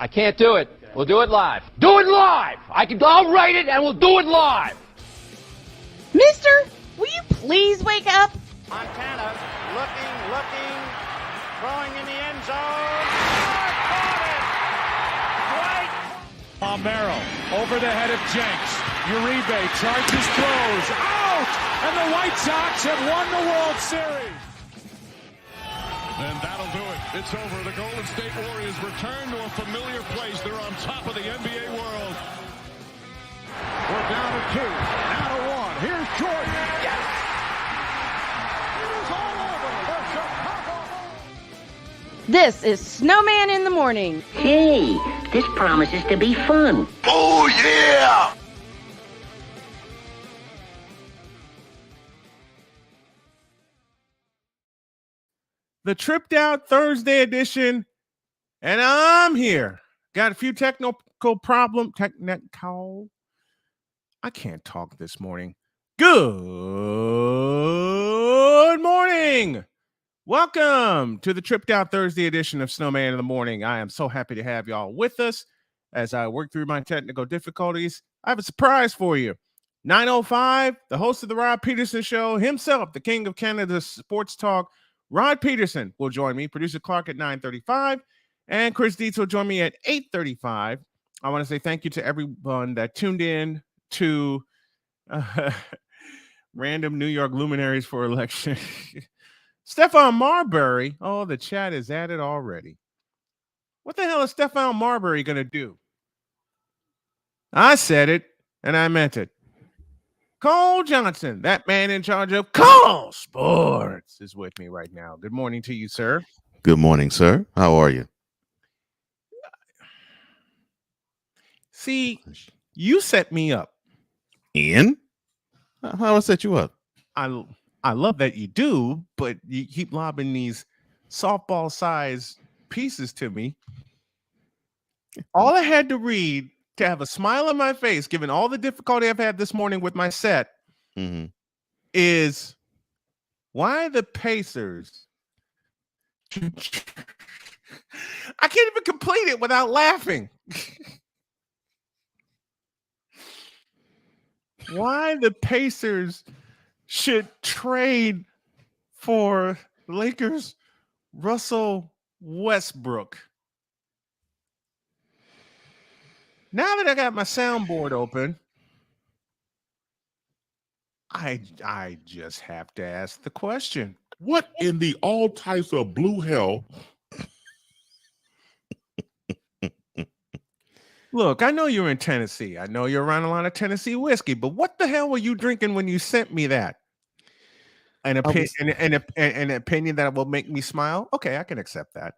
I can't do it. We'll do it live. Do it live! I'll write it and we'll do it live! Mister, will you please wake up? Montana looking, throwing in the end zone. Caught it! Right. Palmero over the head of Jenks. Uribe charges, throws, out! And the White Sox have won the World Series. And that'll do it. It's over. The Golden State Warriors return to a familiar place. They're on top of the NBA world. We're down to 2, now to 1. Here's Jordan. Yes! It is all over. The Chicago Bulls. This is Snowman in the Morning. Hey, this promises to be fun. Oh, yeah! The Tripped Out Thursday edition, and I'm here. Got a few technical problem. I can't talk this morning. Good morning. Welcome to the Tripped Out Thursday edition of Snowman in the Morning. I am so happy to have y'all with us as I work through my technical difficulties. I have a surprise for you. 9:05, the host of the Rod Peterson Show himself, the king of Canada's sports talk, Rod Peterson will join me, producer Clark at 9:35, and Chris Dietz will join me at 8:35. I want to say thank you to everyone that tuned in to random New York luminaries for election. Stephon Marbury. Oh, the chat is at it already. What the hell is Stephon Marbury going to do? I said it, and I meant it. Cole Johnson, that man in charge of Cole Sports, is with me right now. Good morning to you, sir. Good morning, sir. How are you? See, you set me up. Ian? How I set you up? I love that you do, but you keep lobbing these softball-sized pieces to me. All I had to read to have a smile on my face, given all the difficulty I've had this morning with my set, is why the Pacers. I can't even complete it without laughing. Why the Pacers should trade for Lakers Russell Westbrook. Now that I got my soundboard open, I just have to ask the question. What in the all types of blue hell? Look, I know you're in Tennessee. I know you're around a lot of Tennessee whiskey, but what the hell were you drinking when you sent me that? An opinion that will make me smile? Okay, I can accept that.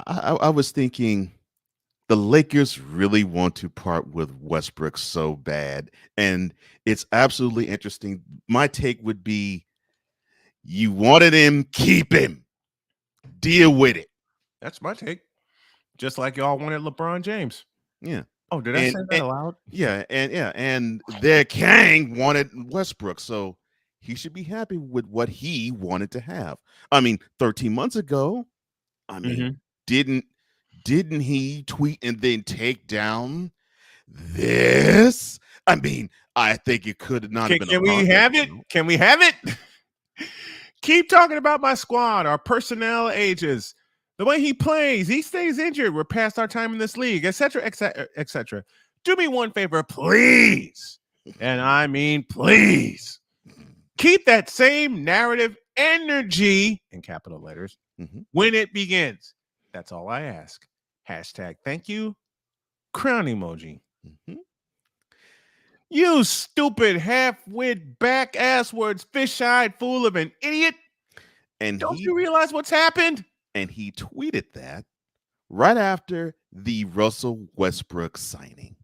I was thinking the Lakers really want to part with Westbrook so bad, and it's absolutely interesting. My take would be, you wanted him, keep him. Deal with it. That's my take. Just like y'all wanted LeBron James. Yeah. Oh, did I say that aloud? Yeah, and their king wanted Westbrook, so he should be happy with what he wanted to have. I mean, 13 months ago, didn't he tweet and then take down this? I mean, I think it could not have been. Can we have it? Can we have it? Keep talking about my squad, our personnel ages, the way he plays. He stays injured. We're past our time in this league, etc., etc., etc. Do me one favor, please. And I mean, please. keep that same narrative energy in capital letters when it begins. That's all I ask. Hashtag thank you. Crown emoji. You stupid half-wit back-ass words, fish-eyed fool of an idiot. And don't you realize what's happened? And he tweeted that right after the Russell Westbrook signing.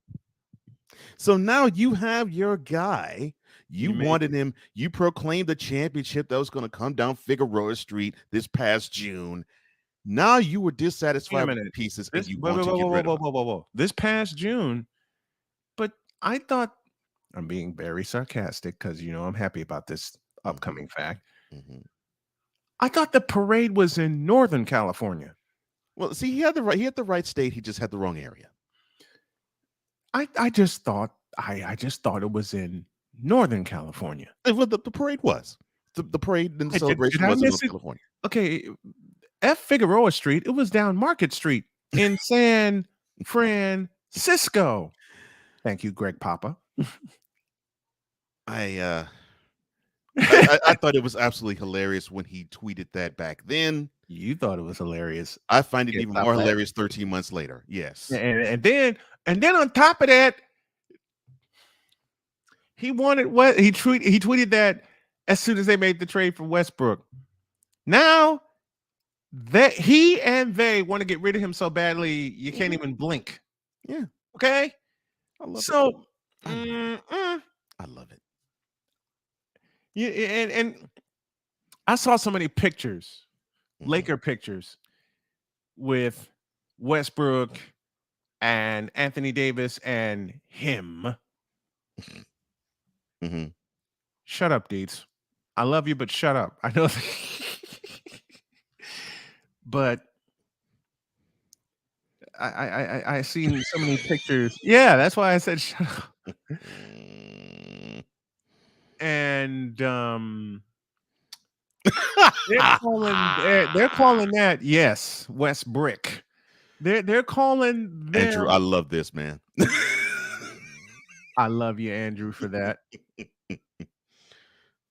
So now you have your guy. You wanted him. You proclaimed the championship that was going to come down Figueroa Street this past June. Now you were dissatisfied with the pieces and you want to get rid of them. This past June, but I thought, I'm being very sarcastic because, I'm happy about this upcoming fact. I thought the parade was in Northern California. Well, see, he had the right state. He just had the wrong area. I just thought it was in Northern California. Well, the parade was. The parade and the celebration was in Northern California. Okay, F Figueroa Street, it was down Market Street in San Francisco. Thank you, Greg Papa. I thought it was absolutely hilarious when he tweeted that back then. You thought it was hilarious. I find it even more hilarious 13 months later. Yes. And then on top of that, he wanted what he tweeted that as soon as they made the trade for Westbrook. Now that he and they want to get rid of him so badly, you can't even blink. Yeah. Okay. I love it. I love it. Yeah, and I saw so many pictures, Laker pictures, with Westbrook and Anthony Davis and him. Shut up, Deets. I love you, but shut up. I know. But I seen so many pictures. Yeah, that's why I said shut up. And they're calling that, yes, Westbrook. They're calling them, Andrew, I love this, man. I love you, Andrew, for that.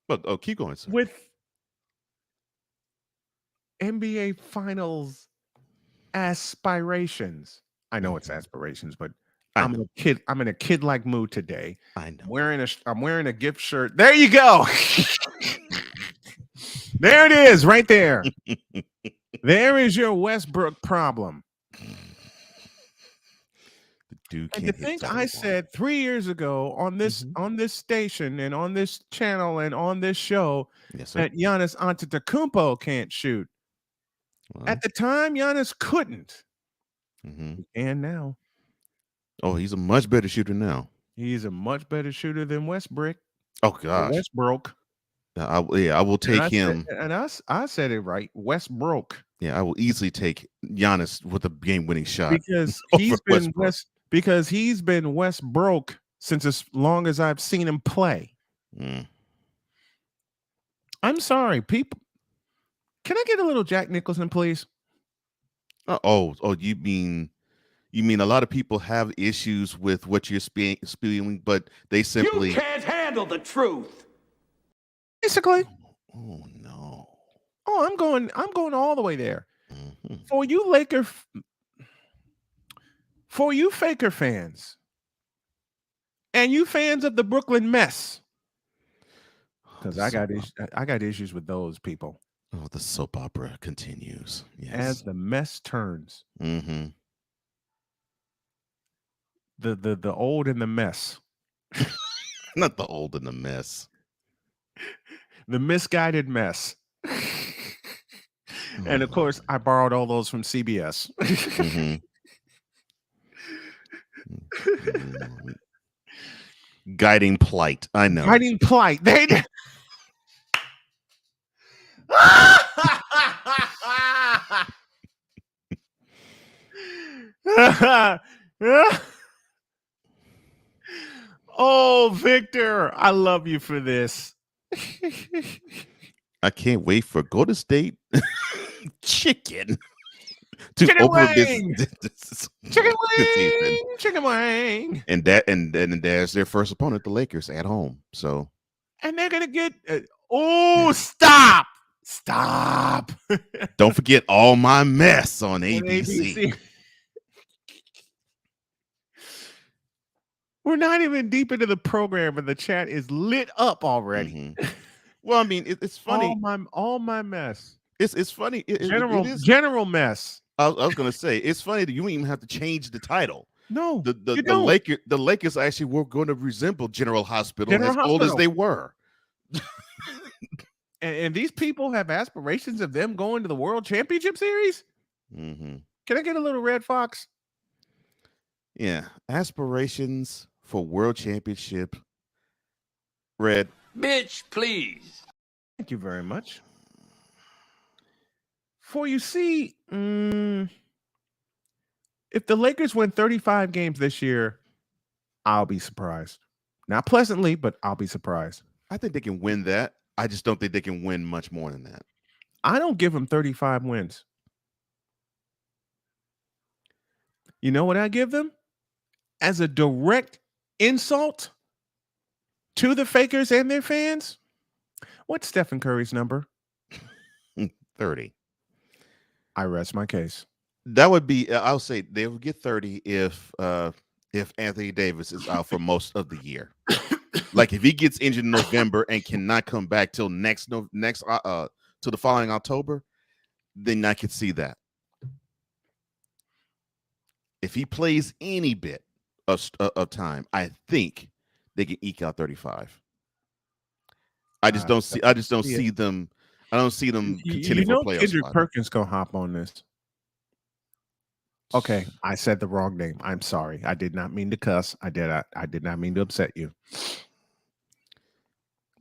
But keep going, sir. With NBA Finals aspirations. I know it's aspirations, but I'm in a kid-like mood today. I know. I'm wearing a gift shirt. There you go. There it is, right there. There is your Westbrook problem. And the thing I said 3 years ago on this station and on this channel and on this show, that Giannis Antetokounmpo can't shoot. Well, at the time, Giannis couldn't. And now. Oh, he's a much better shooter now. He's a much better shooter than Westbrook. Oh, gosh. Westbrook. I will take him. I said it right. Westbrook. Yeah, I will easily take Giannis with a game-winning shot. Because he's been Westbrook since as long as I've seen him play. I'm sorry, people. Can I get a little Jack Nicholson, please? You mean a lot of people have issues with what you're spewing, but they simply can't handle the truth. Basically. Oh no. Oh, I'm going all the way there. For you Faker fans, and you fans of the Brooklyn mess, because I got issues with those people. Oh, the soap opera continues. Yes. As the mess turns. The old and the mess. Not the old and the mess. The misguided mess. And of course, I borrowed all those from CBS. Guiding plight. I know. Guiding plight. They Oh, Victor, I love you for this. I can't wait for Golden State chicken to chicken open wing. this Chicken season. wing. Chicken wing. And there's their first opponent, the Lakers, at home. So, and they're gonna get Oh, stop. Stop. Don't forget All My Mess on On ABC. We're not even deep into the program, and the chat is lit up already. Well, I mean, it's funny. All my mess. It's funny. It is general mess. I was gonna say it's funny that you don't even have to change the title. No, the Lakers actually were going to resemble General Hospital old as they were. And these people have aspirations of them going to the World Championship Series. Can I get a little Red Fox? Yeah, aspirations for World Championship. Red. Bitch, please. Thank you very much. For you see, if the Lakers win 35 games this year, I'll be surprised. Not pleasantly, but I'll be surprised. I think they can win that. I just don't think they can win much more than that. I don't give them 35 wins. You know what I give them? As a direct insult to the fakers and their fans? What's Stephen Curry's number? 30. I rest my case. That would be, I'll say they would get 30 if Anthony Davis is out for most of the year. Like if he gets injured in November and cannot come back till next to the following October, then I could see that. If he plays any bit of time, I think they can eke out 35. I just don't see. I just don't see them. I don't see them contending for a playoff Kendrick spot. Perkins gonna hop on this. Okay, I said the wrong name. I'm sorry. I did not mean to cuss. I did not mean to upset you.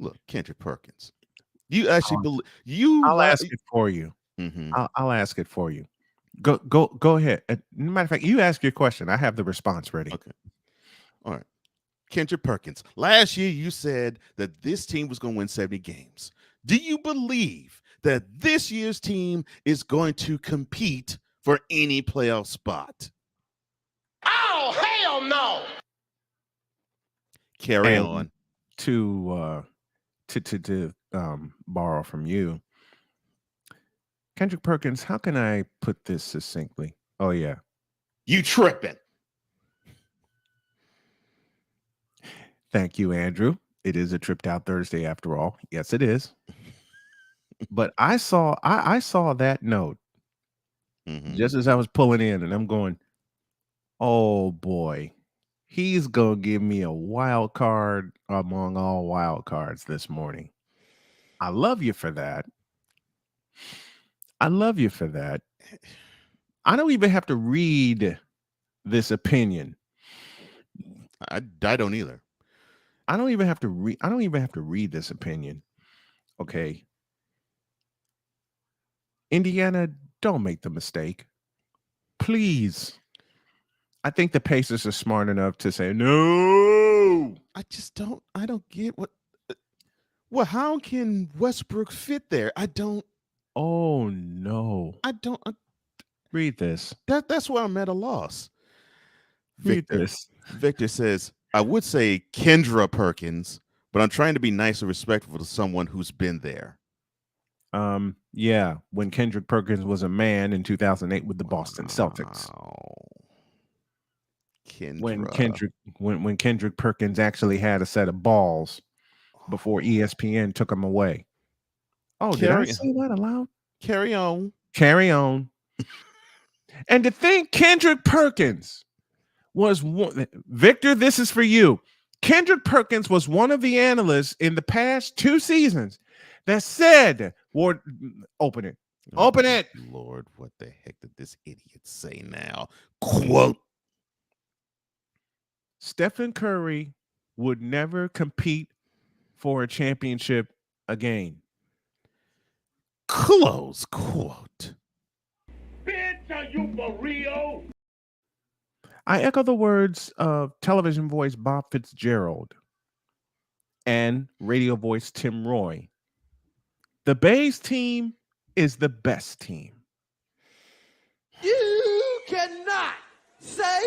Look, Kendrick Perkins. You actually believe you? I'll ask it for you. I'll ask it for you. Go ahead. Matter of fact, you ask your question. I have the response ready. Okay. All right. Kendrick Perkins. Last year, you said that this team was going to win 70 games. Do you believe that this year's team is going to compete for any playoff spot? Oh, hell no! Carry on. To borrow from you, Kendrick Perkins, how can I put this succinctly? Oh, yeah. You tripping. Thank you, Andrew. It is a tripped out Thursday after all. Yes, it is. But I saw that note just as I was pulling in, and I'm going, oh boy, he's gonna give me a wild card among all wild cards this morning. I love you for that. I love you for that. I don't even have to read this opinion. I don't either. I don't even have to read this opinion. Okay. Indiana, don't make the mistake. Please. I think the Pacers are smart enough to say, no. I don't get well, how can Westbrook fit there? Oh, no. Read this. That's why I'm at a loss. Read this. Victor says, I would say Kendra Perkins, but I'm trying to be nice and respectful to someone who's been there. Yeah, when Kendrick Perkins was a man in 2008 with the Boston Celtics. When Kendrick Perkins actually had a set of balls before ESPN took him away. Oh, did I say that aloud? Carry on. Carry on. And to think Kendrick Perkins was one, Victor, this is for you. Kendrick Perkins was one of the analysts in the past 2 seasons that said, Ward, open it. Open it. Lord, what the heck did this idiot say now? Quote. Stephen Curry would never compete for a championship again. Close quote. Bitch, are you for real? I echo the words of television voice Bob Fitzgerald and radio voice Tim Roy. The Bays team is the best team. You cannot say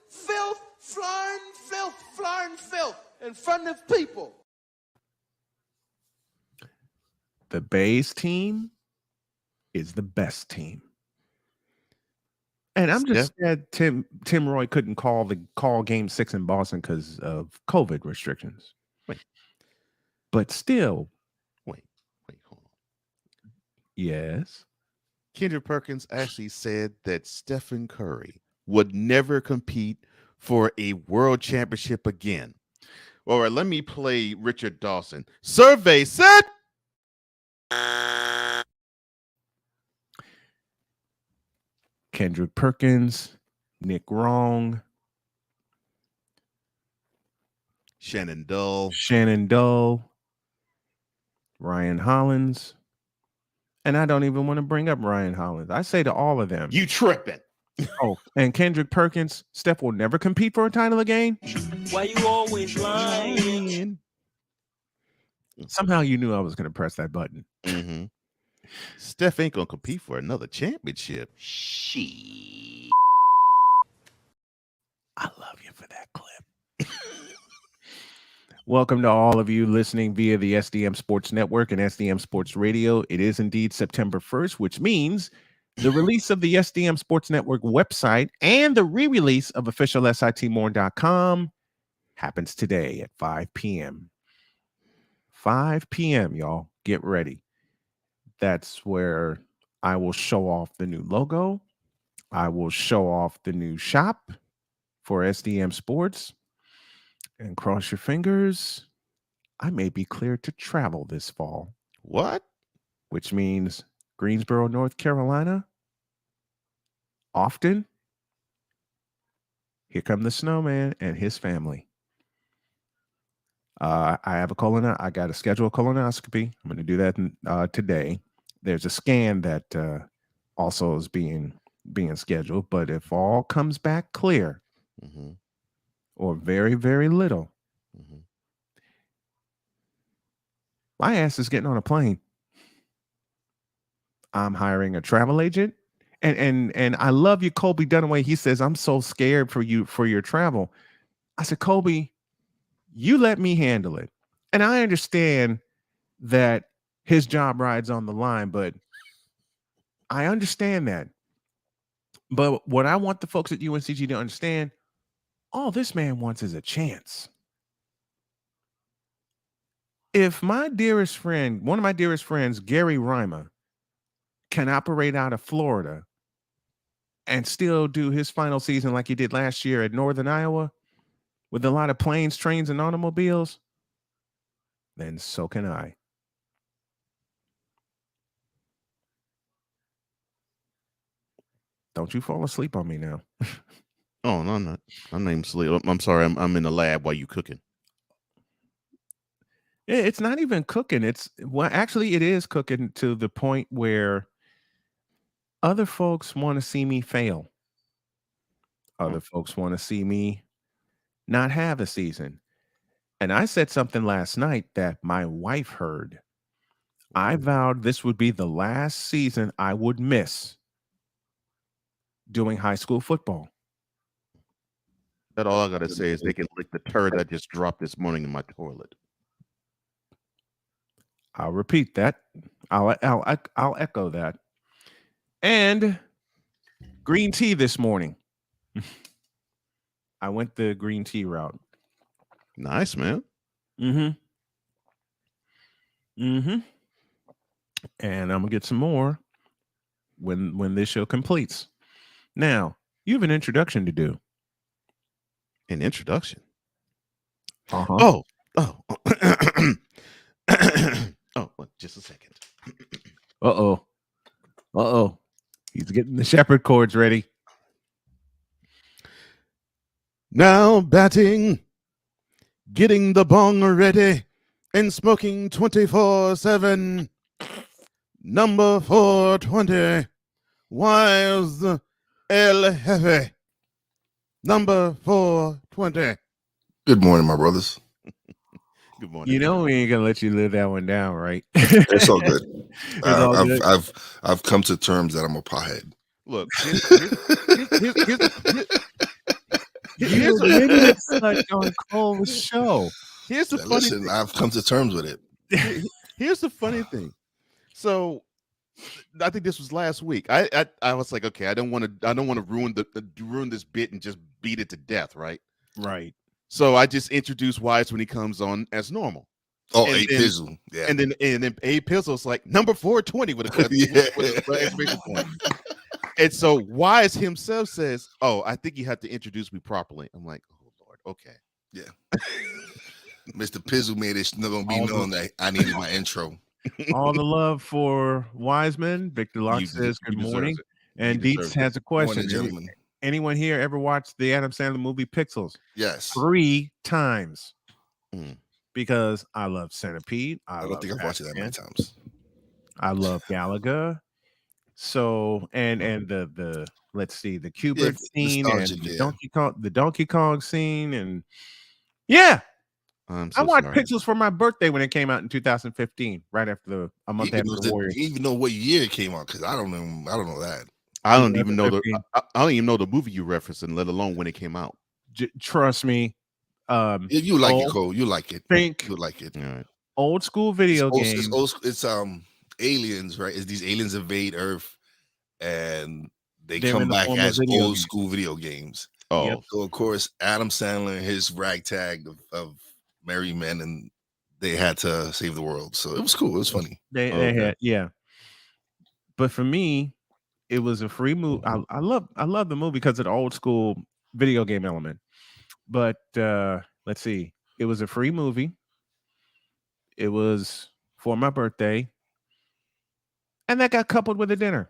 filth, flying filth in front of people. The Bays team is the best team. And I'm just sad Tim Roy couldn't call Game 6 in Boston because of COVID restrictions. Wait. But still. Wait, hold on. Yes. Kendrick Perkins actually said that Stephen Curry would never compete for a world championship again. All right, let me play Richard Dawson. Survey said. Kendrick Perkins, Nick Wrong, Shannon Dull, Ryan Hollins. And I don't even want to bring up Ryan Hollins. I say to all of them, you tripping. Oh, and Kendrick Perkins, Steph will never compete for a title again. Why you always lying? Somehow you knew I was going to press that button. Mm-hmm. Steph ain't going to compete for another championship. I love you for that clip. Welcome to all of you listening via the SDM Sports Network and SDM Sports Radio. It is indeed September 1st, which means the release of the SDM Sports Network website and the re-release of official SITmorn.com happens today at 5 p.m. 5 p.m., y'all. Get ready. That's where I will show off the new logo. I will show off the new shop for SDM Sports. And cross your fingers, I may be cleared to travel this fall. What? Which means Greensboro, North Carolina. Often. Here come the snowman and his family. I have I got to schedule a colonoscopy. I'm going to do that today. There's a scan that also is being scheduled. But if all comes back clear, or very, very little, my ass is getting on a plane. I'm hiring a travel agent. And I love you, Colby Dunaway. He says, I'm so scared for you for your travel. I said, Colby, you let me handle it. And I understand that his job rides on the line, but I understand that. But what I want the folks at UNCG to understand, all this man wants is a chance. If my dearest friend, one of my dearest friends, Gary Reimer, can operate out of Florida and still do his final season like he did last year at Northern Iowa with a lot of planes, trains, and automobiles, then so can I. Don't you fall asleep on me now. Oh, no, I'm not. I'm not even asleep. I'm sorry. I'm in the lab while you cooking. It's not even cooking. Actually, it is cooking to the point where other folks want to see me fail. Other folks want to see me not have a season. And I said something last night that my wife heard. I vowed this would be the last season I would miss doing high school football. That all I got to say is they can lick the turd I just dropped this morning in my toilet. I'll repeat that. I'll echo that. And green tea this morning. I went the green tea route. Nice, man. And I'm gonna get some more when this show completes. Now, you have an introduction to do. An introduction? Uh-huh. Oh, just a second. Uh-oh. He's getting the shepherd chords ready. Now batting, getting the bong ready, and smoking 24/7. Number 420, Wiles El Jefe. Number 420. Good morning, my brothers. Good morning. You know we ain't gonna let you live that one down, right? It's all good. all good. I've come to terms that I'm a pothead. Look, here's limited such on Cole's show. Here's the funny thing. I've come to terms with it. Here's the funny thing. So I think this was last week. I was like, okay, I don't want to ruin this bit and just beat it to death, right? Right. So I just introduced Wise when he comes on as normal. Oh, And A then- Pizzle. Yeah. And then A Pizzle's like number 420 with a with an exclamation point. And so Wise himself says, "Oh, I think you have to introduce me properly." I'm like, "Oh Lord, okay." Yeah. Mr. Pizzle made it gonna be known that I needed my intro. All the love for Wiseman. Victor Locke You says good deserves morning. it. And He Dietz deserves has a question. Morning, gentlemen. Anyone here ever watched the Adam Sandler movie Pixels? Yes. 3 times. Mm. Because I love Centipede. I don't think I've watched it that many times. I love Galaga. So and the let's see, the Cubert scene and the Donkey Kong scene, and I watched Pixels for my birthday when it came out in 2015, right after a month after the Warriors. You even know what year it came out, because I don't know that. I don't even know the movie you referencing, let alone when it came out. Trust me. You like it, Cole. You like it. You like it. All right. Old school video games. It's aliens, right? It's these aliens invade Earth and they're in come the back form of as video old games. school video games. Oh, Yep. So of course Adam Sandler and his ragtag of merry men, and they had to save the world. So it was cool. It was funny. They had, but for me, it was a free movie. I love the movie because of the old school video game element. But let's see, it was a free movie. It was for my birthday, and that got coupled with a dinner.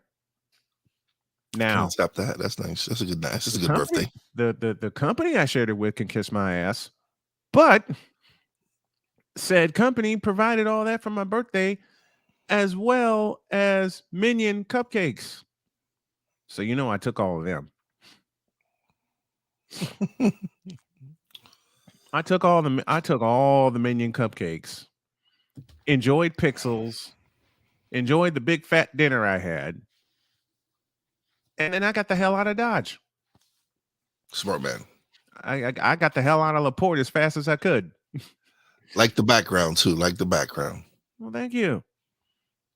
Now, Can't stop that. That's nice. That's a good birthday. The company I shared it with can kiss my ass, but said company provided all that for my birthday, as well as Minion cupcakes. So I took all of them. I took all the Minion cupcakes. Enjoyed Pixels. Enjoyed the big fat dinner I had. And then I got the hell out of Dodge. Smart man. I got the hell out of LaPorte as fast as I could. Like the background too. Like the background. Well, thank you.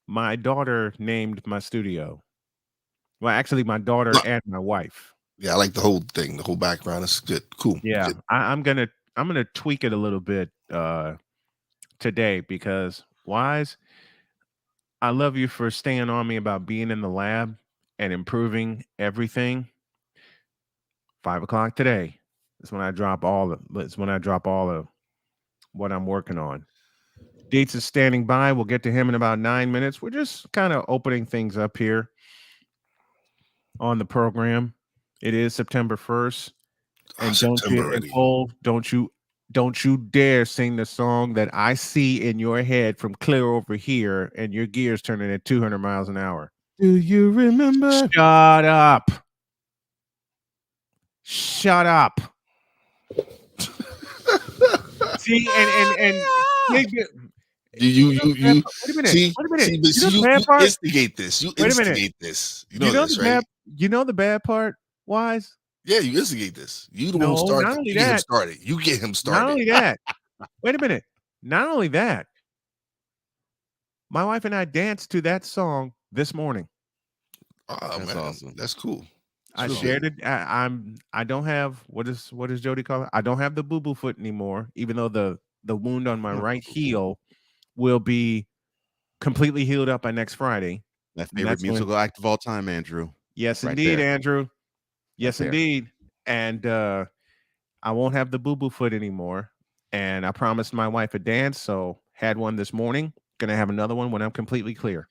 My daughter named my studio. Well, actually, my daughter and my wife. Yeah, I like the whole thing. The whole background is good. Cool. Yeah, Good. I'm gonna tweak it a little bit today because Wise, I love you for staying on me about being in the lab and improving everything. 5 o'clock today is when I drop all of what I'm working on. Dietz is standing by. We'll get to him in about 9 minutes. We're just kind of opening things up here on the program. It is September 1st. And don't you dare sing the song that I see in your head from clear over here and your gears turning at 200 miles an hour. Do you remember? Shut up. Shut up. See, and you wait a minute. see, Wait a minute. see, You you part? instigate this. You Wait a minute. instigate this. You know this, the right? the bad part, Wise? Yeah, you instigate this. You the No, one who started. not only You get him that. started. You get him started. Not only that. Wait a minute. Not only that. My wife and I danced to that song this morning. Oh That's man, awesome. That's cool. I shared it. I don't have what does Jody call it? I don't have the boo-boo foot anymore, even though the wound on my right heel will be completely healed up by next Friday. My favorite musical act of all time, Andrew. Yes, Right indeed, there. Andrew. Yes, Right there. indeed. And I won't have the boo-boo foot anymore. And I promised my wife a dance, so had one this morning. Gonna have another one when I'm completely clear.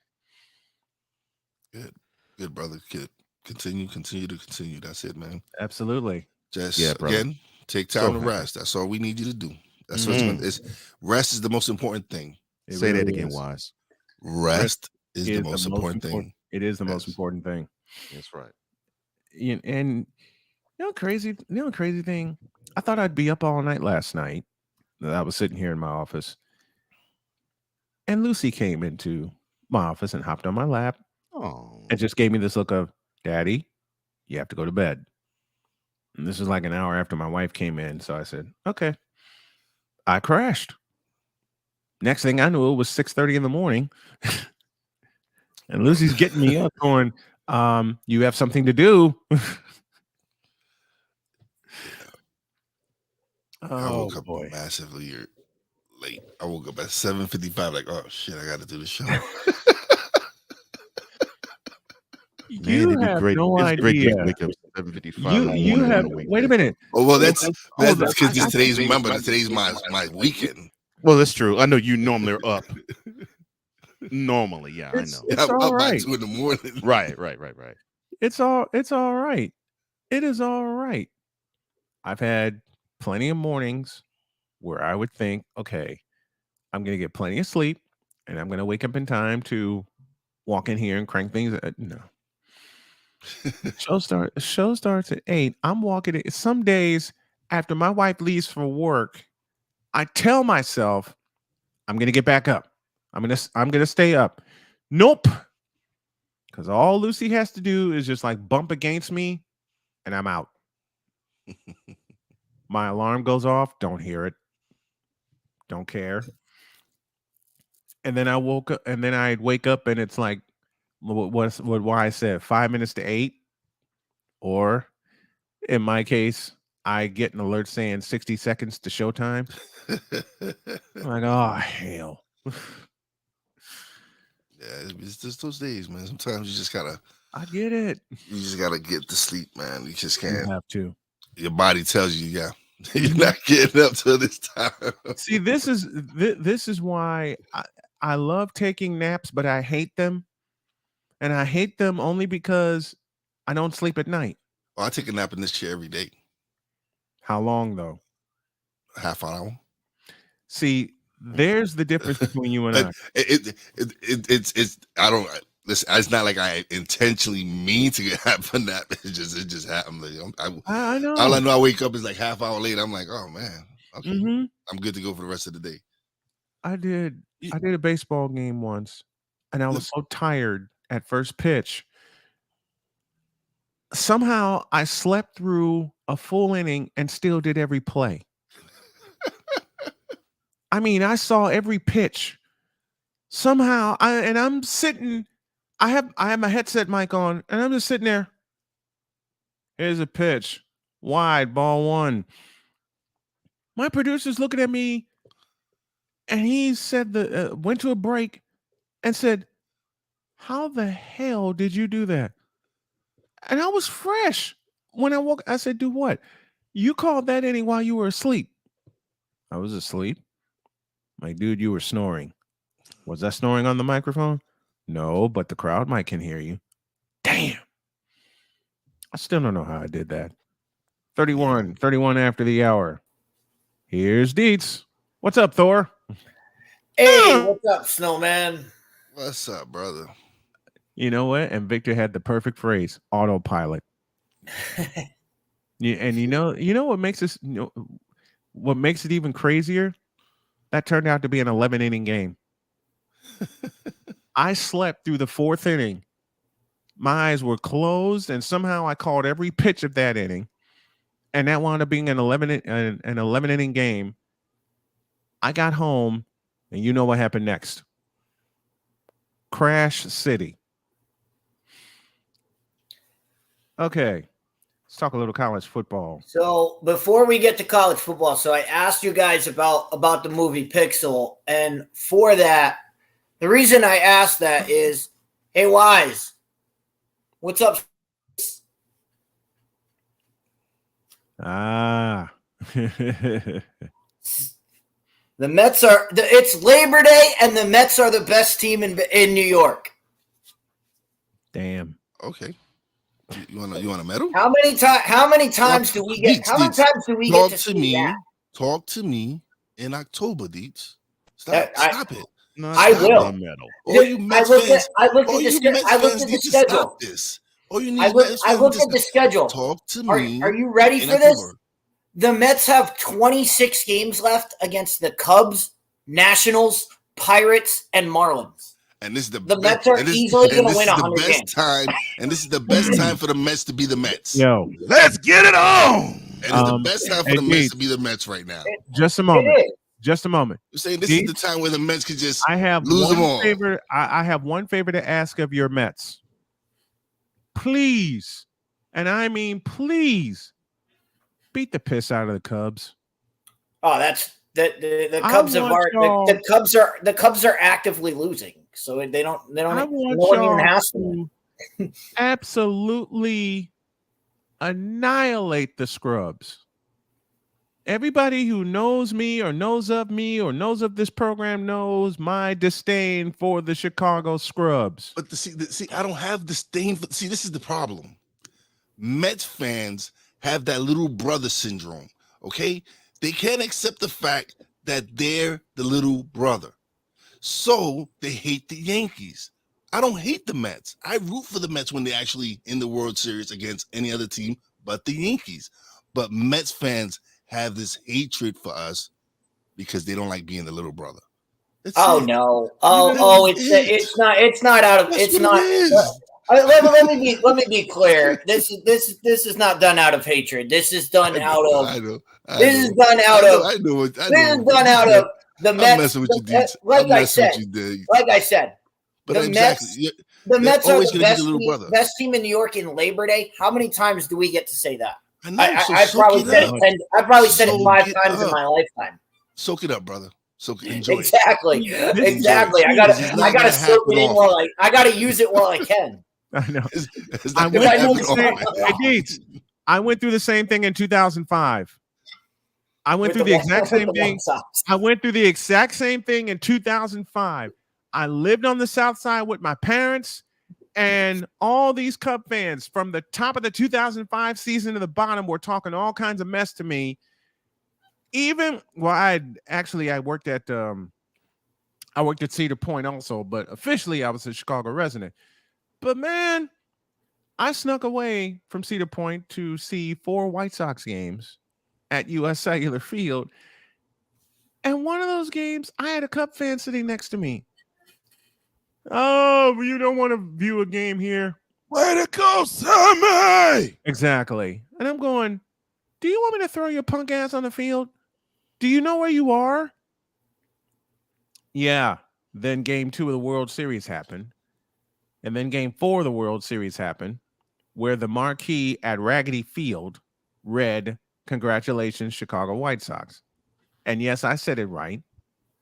Good brother. Good. Continue to continue. That's it, man. Absolutely. Just brother. again, take time to rest. That's all we need you to do. That's what rest is the most important thing. Say that again, Wise. Rest is the most important thing. It is the most important thing. That's right. And crazy thing. I thought I'd be up all night last night. I was sitting here in my office, and Lucy came into my office and hopped on my lap and just gave me this look of, Daddy, you have to go to bed. And this is like an hour after my wife came in, so I said, okay. I crashed. Next thing I knew, it was 6:30 in the morning. And Lucy's getting me up going, you have something to do. I woke up massively late. I woke up at 7:55, like, oh shit, I got to do the show. You have no idea. Wake up 7:55. You have. Wait a minute. Oh well, that's because today's my weekend. Well, that's true. I know you normally are up. Normally, yeah, I know. It's all right. By 2 in the morning. Right. It's all right. It is all right. I've had plenty of mornings where I would think, okay, I'm going to get plenty of sleep and I'm going to wake up in time to walk in here and crank things. No. Show starts at 8. I'm walking it. Some days after my wife leaves for work, I tell myself I'm going to get back up. I'm going to stay up. Nope. Because all Lucy has to do is just like bump against me and I'm out. My alarm goes off. Don't hear it. Don't care. And then I woke up, and then I'd wake up, and it's like, why I said 5 minutes to 8, or in my case, I get an alert saying 60 seconds to showtime. I'm like, oh hell. Yeah, it's just those days, man. Sometimes you just gotta. I get it. You just gotta get to sleep, man. You just can't. You have to. Your body tells you, yeah, you're not getting up till this time. See, this is why I love taking naps, but I hate them, and I hate them only because I don't sleep at night. Well, I take a nap in this chair every day. How long though? Half an hour. See, there's the difference between you and I. It's I don't. Listen, it's not like I intentionally mean to have a nap. It just happened. I know. All I know, I wake up is like half hour later. I'm like, oh man, okay, Mm-hmm. I'm good to go for the rest of the day. I did a baseball game once, and I was so tired at first pitch. Somehow I slept through a full inning and still did every play. I mean, I saw every pitch. Somehow I'm sitting. I have my headset mic on, and I'm just sitting there. Here's a pitch, wide, ball 1. My producer's looking at me, and he said went to a break, and said, "How the hell did you do that?" And I was fresh when I woke. I said, "Do what? You called that inning while you were asleep." I was asleep. Like, dude, you were snoring. Was I snoring on the microphone? No, but the crowd mic can hear you. Damn. I still don't know how I did that. 31 after the hour. Here's Dietz. What's up, Thor? Hey, what's up, Snowman? What's up, brother? You know what? And Victor had the perfect phrase, autopilot. And you know what makes this, what makes it even crazier? That turned out to be an 11-inning game. I slept through the 4th inning. My eyes were closed, and somehow I called every pitch of that inning, and that wound up being an 11-inning game. I got home, and you know what happened next? Crash City. Okay, let's talk a little college football. So before we get to college football, so I asked you guys about the movie Pixel, and for that, the reason I asked that is, hey, Wise, what's up? Ah. The Mets it's Labor Day, and the Mets are the best team in New York. Damn. Okay. You want a medal? How many times do we get? How many times do we get to see that? Talk to me in October, Dietz. Stop it. No, I will. All you Mets fans, I looked at the schedule. This. All you need I looked at the schedule. Talk to me. Are you ready for this? The Mets have 26 games left against the Cubs, Nationals, Pirates, and Marlins. And this is the Mets are easily going to win 100 games. And this is the best time for the Mets to be the Mets. Yo, let's get it on. And it's the best time for the Mets to be the Mets right now. Just a moment. Just a moment. You're saying this is the time where the Mets could just I have lose them all. I have one favor to ask of your Mets. Please, and I mean please, beat the piss out of the Cubs. Oh, that's the Cubs the Cubs are actively losing, so they don't I want no one even has to absolutely annihilate the scrubs. Everybody who knows me or knows of this program knows my disdain for the Chicago Scrubs. But see, I don't have disdain for. See, this is the problem. Mets fans have that little brother syndrome. Okay, they can't accept the fact that they're the little brother, so they hate the Yankees. I don't hate the Mets. I root for the Mets when they're actually in the World Series against any other team but the Yankees. But Mets fans have this hatred for us because they don't like being the little brother. It's not out of let me be clear. This is not done out of hatred. This is done out of the Mets. I'm messing with you, dude. Like I said, but the exactly. Mets are always the going to be the little brother. best team in New York in Labor Day. How many times do we get to say that? I know. I probably said it 5 times in my lifetime. Soak it up, brother. Enjoy exactly. Exactly. I gotta soak it in I gotta use it while I can. I know. I went through the same thing in 2005. I went through the exact same thing. I went through the exact same thing in 2005. I lived on the South Side with my parents, and all these Cub fans from the top of the 2005 season to the bottom were talking all kinds of mess to me. I worked at Cedar Point also, but officially I was a Chicago resident. But man, I snuck away from Cedar Point to see 4 White Sox games at U.S. Cellular Field. And one of those games, I had a Cub fan sitting next to me. Oh, you don't want to view a game here? Way to go, Sammy! Exactly. And I'm going, do you want me to throw your punk ass on the field? Do you know where you are? Yeah. Then game 2 of the World Series happened. And then game 4 of the World Series happened, where the marquee at Raggedy Field read, "Congratulations, Chicago White Sox." And yes, I said it right.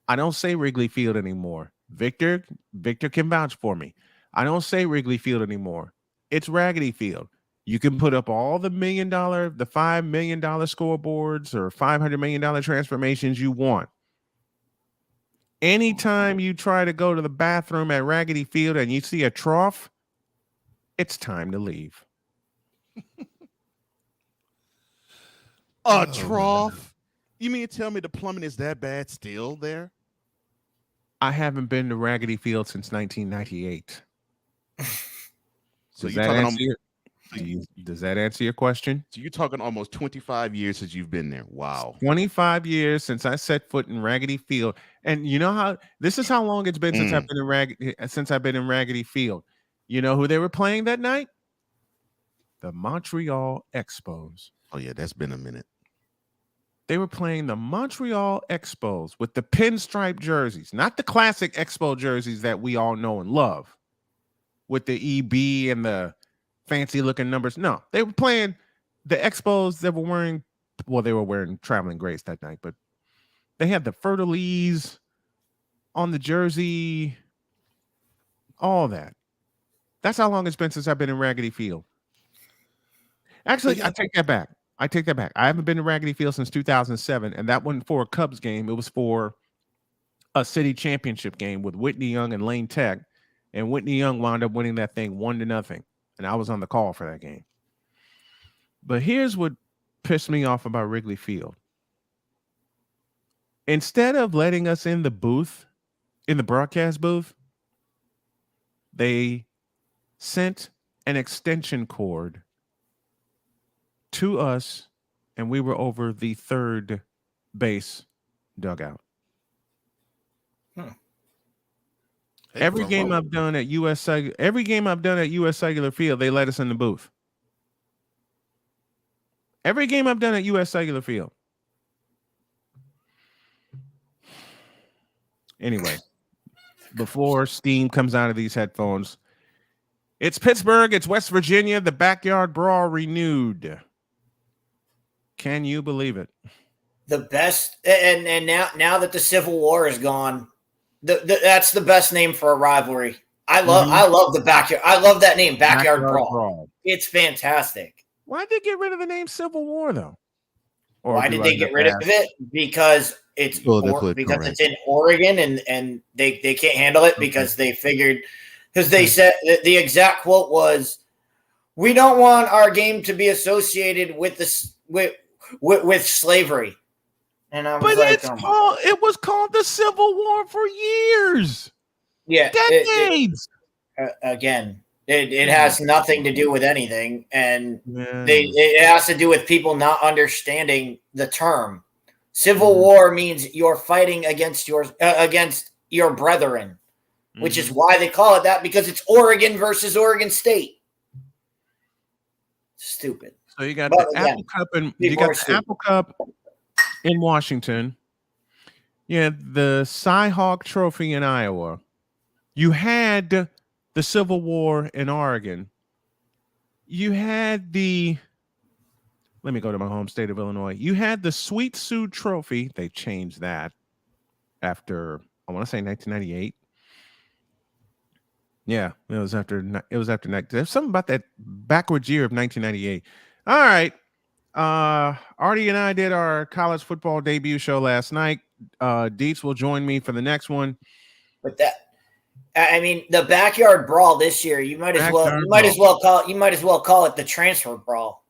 I don't say Wrigley Field anymore. Victor can vouch for me. I don't say Wrigley Field anymore. It's Raggedy Field. You can put up all the $5 million scoreboards or $500 million transformations you want. Anytime you try to go to the bathroom at Raggedy Field and you see a trough, it's time to leave. A trough? You mean to tell me the plumbing is that bad still there? I haven't been to Raggedy Field since 1998. So does that answer your question? So you're talking almost 25 years since you've been there. Wow. 25 years since I set foot in Raggedy Field. And you know how this is how long it's been since I've been in Raggedy Field. You know who they were playing that night? The Montreal Expos. Oh yeah, that's been a minute. They were playing the Montreal Expos with the pinstripe jerseys, not the classic Expo jerseys that we all know and love with the EB and the fancy looking numbers. No, they were playing the Expos that were wearing, they were wearing traveling grays that night, but they had the Fertilise on the jersey, all that. That's how long it's been since I've been in Raggedy Field. Actually, I take that back. I haven't been to Raggedy Field since 2007, and that wasn't for a Cubs game. It was for a city championship game with Whitney Young and Lane Tech, and Whitney Young wound up winning that thing 1-0, and I was on the call for that game. But here's what pissed me off about Wrigley Field. Instead of letting us in the booth, in the broadcast booth, they sent an extension cord to us, and we were over the third base dugout. Every game I've done at US Cellular Field, they let us in the booth. Every game I've done at US Cellular Field. Anyway, before steam comes out of these headphones, it's Pittsburgh, it's West Virginia, the backyard brawl renewed. Can you believe it? The best, and now that the Civil War is gone, that's the best name for a rivalry. I love the backyard. I love that name, backyard brawl. It's fantastic. Why'd they get rid of the name Civil War though? Or why did they get rid of it? Because it's it's in Oregon and they can't handle it because they figured they said the exact quote was, "We don't want our game to be associated with this with slavery." And I was it was called the Civil War for years. Yeah, decades. It has nothing to do with anything, and it has to do with people not understanding the term. Civil War means you're fighting against your brethren, which is why they call it that, because it's Oregon versus Oregon State. Stupid. So you got the Apple Cup and Apple Cup in Washington. Yeah, the Cy-Hawk Trophy in Iowa. You had the Civil War in Oregon. You had let me go to my home state of Illinois. You had the Sweet Sue Trophy. They changed that after, I want to say 1998. Yeah, it was after there's something about that backwards year of 1998. All right. Artie and I did our college football debut show last night. Dietz will join me for the next one. But the backyard brawl this year, you might as well call it the transfer brawl.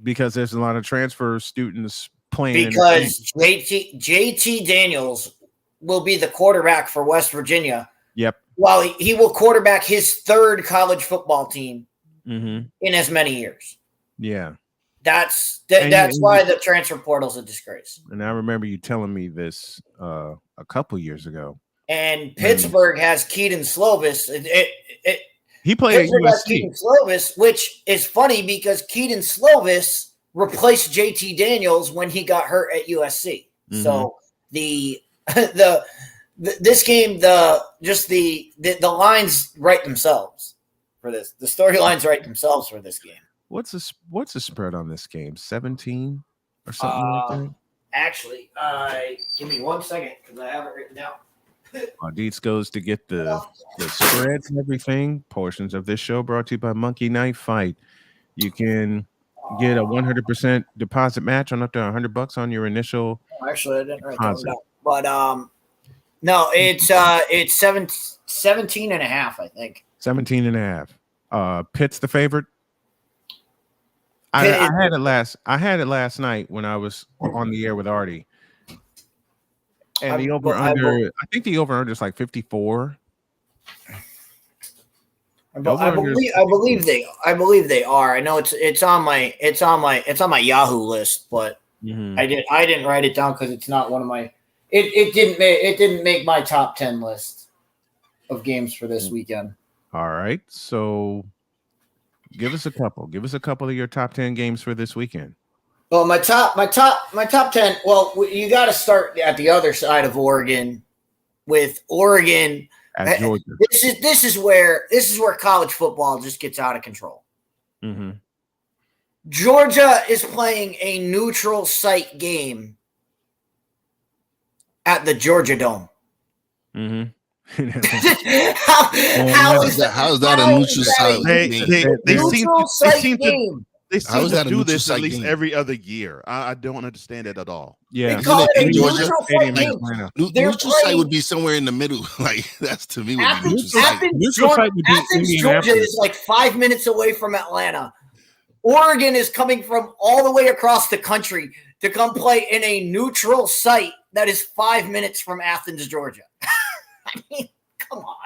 Because there's a lot of transfer students playing. Because JT Daniels will be the quarterback for West Virginia. Yep. While he will quarterback his third college football team in as many years. Yeah. That's why the transfer portal's a disgrace. And I remember you telling me this a couple years ago. And Pittsburgh has Keaton Slovis. He played at USC. Keaton Slovis, which is funny because Keaton Slovis replaced JT Daniels when he got hurt at USC. So this game, the lines write themselves for this. The storylines write themselves for this game. What's the spread on this game? 17 or something like that? Actually, give me 1 second because I have it written down. Dietz goes to get the spreads and everything. Portions of this show brought to you by Monkey Knife Fight. You can get a 100% deposit match on up to $100 on your initial. Actually, I didn't write that down. But no, it's 17 and a half, I think. 17 and a half. Pitt's the favorite. I had it last night when I was on the air with Artie. And the over under, I think the over under is like 54. I believe they are. I know it's on my Yahoo list, but I didn't write it down because it's not one of my. It didn't make my top 10 list of games for this weekend. All right, so give us a couple. Give us a couple of your top 10 games for this weekend. Well, my top 10. Well, you got to start at the other side of Oregon with Oregon at Georgia. This is where college football just gets out of control. Georgia is playing a neutral site game at the Georgia Dome. How is that a neutral site game? They seem to do this at least every other year. I don't understand it at all. Yeah, in Georgia, neutral site would be somewhere in the middle. Like that's to me. Athens, Georgia is like 5 minutes away from Atlanta. Oregon is coming from all the way across the country to come play in a neutral site that is 5 minutes from Athens, Georgia. I mean, come on.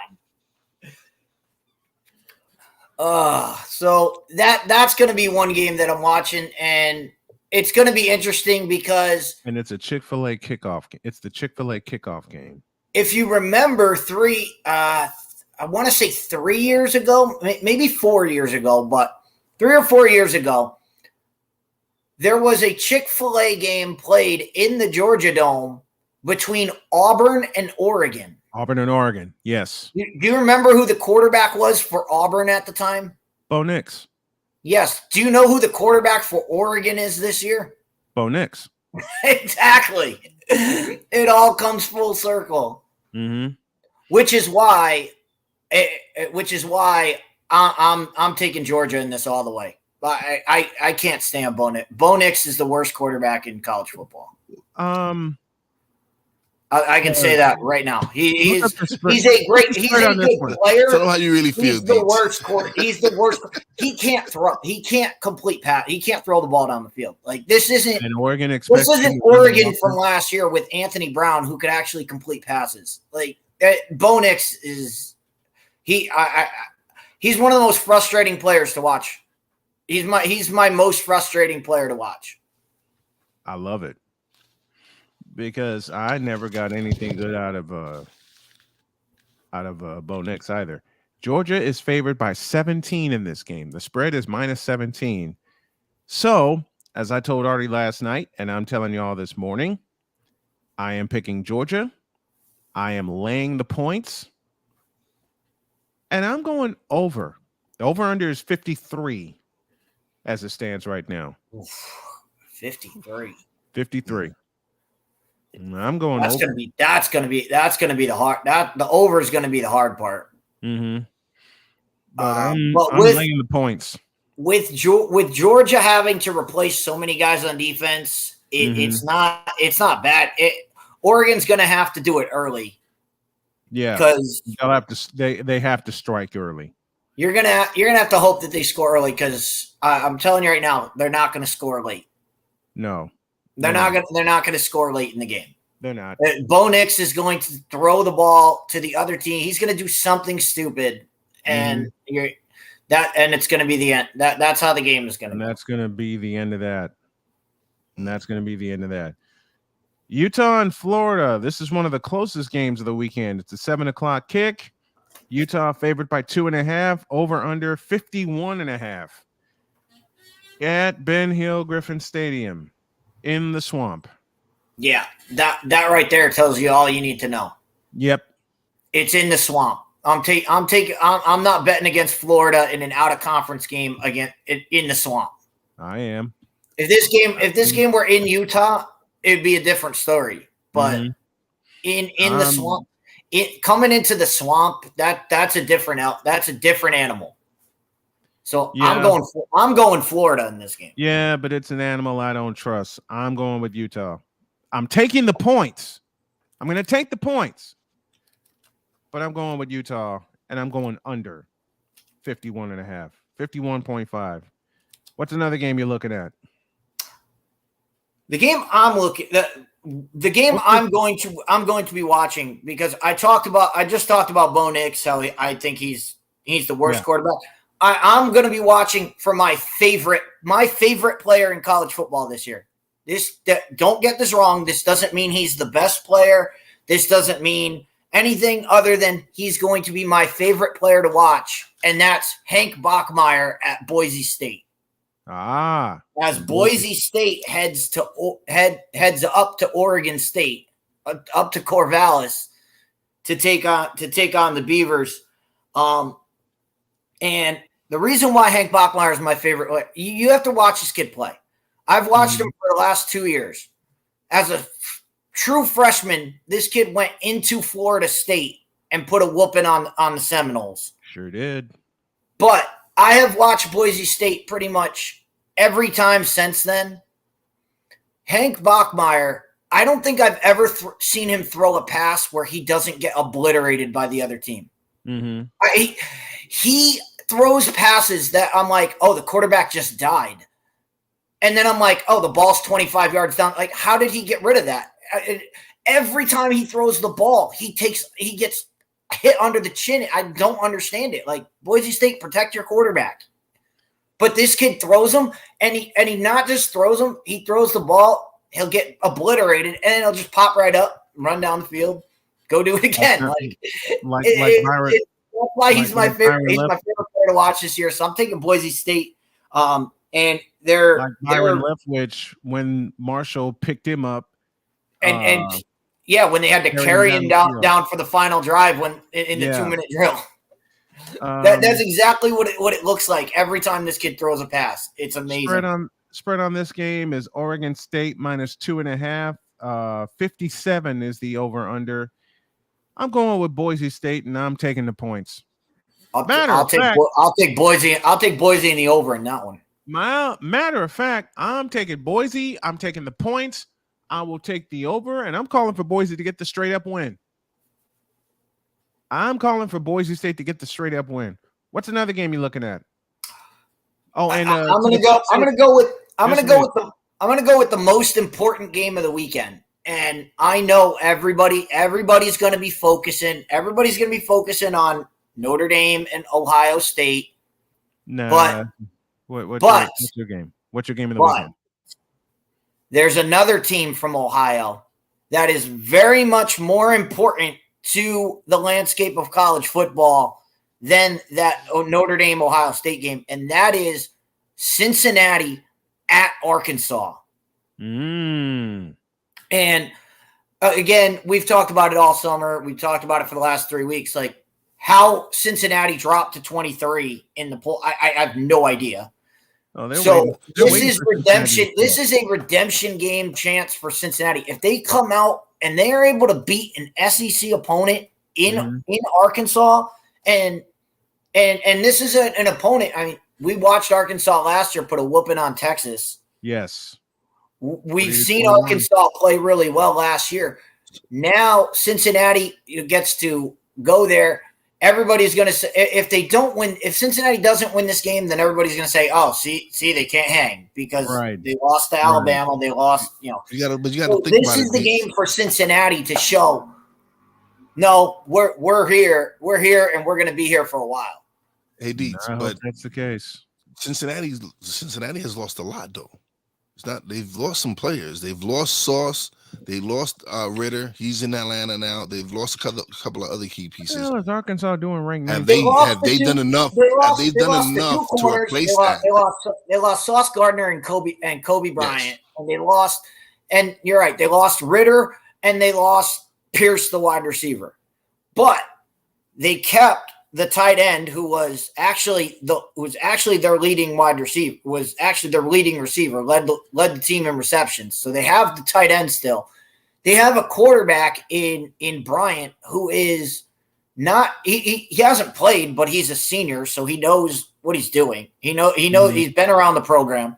So that's going to be one game that I'm watching, and it's going to be interesting because it's a Chick-fil-A kickoff. It's the Chick-fil-A kickoff game. If you remember I want to say 3 years ago, maybe 4 years ago, but 3 or 4 years ago, there was a Chick-fil-A game played in the Georgia Dome between Auburn and Oregon. Auburn and Oregon, yes. Do you remember who the quarterback was for Auburn at the time? Bo Nix. Yes. Do you know who the quarterback for Oregon is this year? Bo Nix. Exactly. It all comes full circle. Mm-hmm. Which is why I'm taking Georgia in this all the way. I can't stand Bo Nix. Bo Nix is the worst quarterback in college football. I can say that right now. He's a good player. Tell him how you really feel. He's the worst. He's the worst. He can't throw. He can't complete pass. He can't throw the ball down the field. Like this isn't. And Oregon This isn't Oregon from last year with Anthony Brown, who could actually complete passes. Like Bo Nix is. He's one of the most frustrating players to watch. He's my most frustrating player to watch. I love it. Because I never got anything good out of Bo Nix either. Georgia is favored by 17 in this game. The spread is minus 17. So, as I told Artie last night, and I'm telling y'all this morning, I am picking Georgia. I am laying the points. And I'm going over. The over-under is 53 as it stands right now. 53. 53. I'm going. That's over. gonna be the hard. The over is gonna be the hard part. Mm-hmm. But I'm with laying the points. With Georgia having to replace so many guys on defense, it's not bad. Oregon's gonna have to do it early. Yeah, because they'll have to. They have to strike early. You're gonna have to hope that they score early because I'm telling you right now, they're not gonna score late. No. They're not going to score late in the game. They're not. Bo Nix is going to throw the ball to the other team. He's going to do something stupid, and it's going to be the end. That's how the game is going to be. And that's going to be the end of that. Utah and Florida. This is one of the closest games of the weekend. It's a 7:00 kick. Utah favored by 2.5. Over under 51.5 at Ben Hill Griffin Stadium. In the swamp. Yeah, that right there tells you all you need to know. Yep. It's in the swamp. I'm not betting against Florida in an out of conference game again in the swamp. I am. If this game were in Utah, it'd be a different story. But in the swamp, coming into the swamp, that's a different animal. So yeah. I'm going Florida in this game. Yeah, but it's an animal I don't trust. I'm going with Utah. I'm taking the points. I'm going to take the points. But I'm going with Utah, and I'm going under 51.5, 51.5. What's another game you're looking at? The game I'm going to be watching because I just talked about Bo Nix, how I think he's the worst quarterback. I'm going to be watching for my favorite player in college football this year. Don't get this wrong. This doesn't mean he's the best player. This doesn't mean anything other than he's going to be my favorite player to watch, and that's Hank Bachmeier at Boise State. As Boise State heads up to Oregon State, up to Corvallis to take on the Beavers. And the reason why Hank Bachmeier is my favorite, you have to watch this kid play. I've watched him for the last 2 years. As a true freshman, this kid went into Florida State and put a whooping on the Seminoles. Sure did. But I have watched Boise State pretty much every time since then. Hank Bachmeier, I don't think I've ever seen him throw a pass where he doesn't get obliterated by the other team. He throws passes that I'm like, oh, the quarterback just died. And then I'm like, oh, the ball's 25 yards down. Like, how did he get rid of that? Every time he throws the ball, he gets hit under the chin. I don't understand it. Like, Boise State, protect your quarterback. But this kid throws them, and he not just throws them, he throws the ball, he'll get obliterated, and then he'll just pop right up, run down the field, go do it again. That's why he's my favorite. He's my favorite player to watch this year. So I'm taking Boise State. And they're like Byron Leftwich when Marshall picked him up, and Yeah, when they had to carry him down for the final drive when in the 2-minute drill. That's exactly what it looks like every time this kid throws a pass. It's amazing. Spread on this game is Oregon State -2.5. 57 is the over under. I'm going with Boise State, and I'm taking the points. I'll take Boise. I'll take Boise in the over in that one. Matter of fact, I'm taking Boise. I'm taking the points. I will take the over, and I'm calling for Boise to get the straight up win. I'm calling for Boise State to get the straight up win. What's another game you're looking at? Oh, and I'm gonna go with the most important game of the weekend. And I know everybody's gonna be focusing. Everybody's gonna be focusing on Notre Dame and Ohio State. No, but what's your game? What's your game of the weekend? There's another team from Ohio that is very much more important to the landscape of college football than that Notre Dame Ohio State game, and that is Cincinnati at Arkansas. And again, we've talked about it all summer. We've talked about it for the last 3 weeks. Like how Cincinnati dropped to 23 in the poll, I have no idea. This is redemption. This is a redemption game chance for Cincinnati. If they come out and they are able to beat an SEC opponent in Arkansas, and this is an opponent. I mean, we watched Arkansas last year put a whooping on Texas. Yes. We've seen Arkansas play really well last year. Now Cincinnati gets to go there. Everybody's going to say if they don't win, if Cincinnati doesn't win this game, then everybody's going to say, "Oh, see, they can't hang because they lost to Alabama. They lost, you know." You got to think about it. This is the game for Cincinnati to show. No, we're here, and we're going to be here for a while. Hey, Deets, but that's the case. Cincinnati has lost a lot, though. It's not. They've lost some players. They've lost Sauce. They lost Ritter. He's in Atlanta now. They've lost a couple of other key pieces. What the hell is Arkansas doing right now? Have they done enough? Have they done enough to replace that? They lost Sauce Gardner and Kobe Bryant, and they lost. And you're right. They lost Ritter and they lost Pierce, the wide receiver, but they kept the tight end who was actually their leading wide receiver, was actually their leading receiver, led the team in receptions. So they have the tight end still. They have a quarterback in Bryant who is not he hasn't played, but he's a senior, so he knows what he's doing. He knows he's been around the program.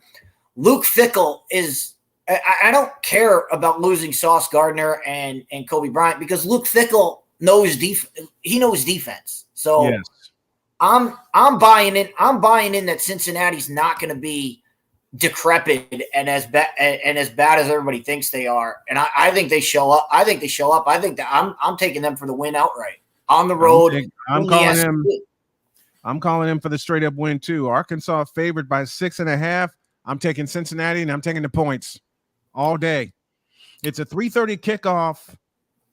Luke Fickell is I don't care about losing Sauce Gardner and Kobe Bryant because Luke Fickell knows defense. So yes. I'm buying in. I'm buying in that Cincinnati's not going to be decrepit and as bad as everybody thinks they are. And I think they show up. I think that I'm taking them for the win outright on the road. I'm calling him for the straight up win too. Arkansas favored by 6.5. I'm taking Cincinnati and I'm taking the points all day. It's a 3:30 kickoff.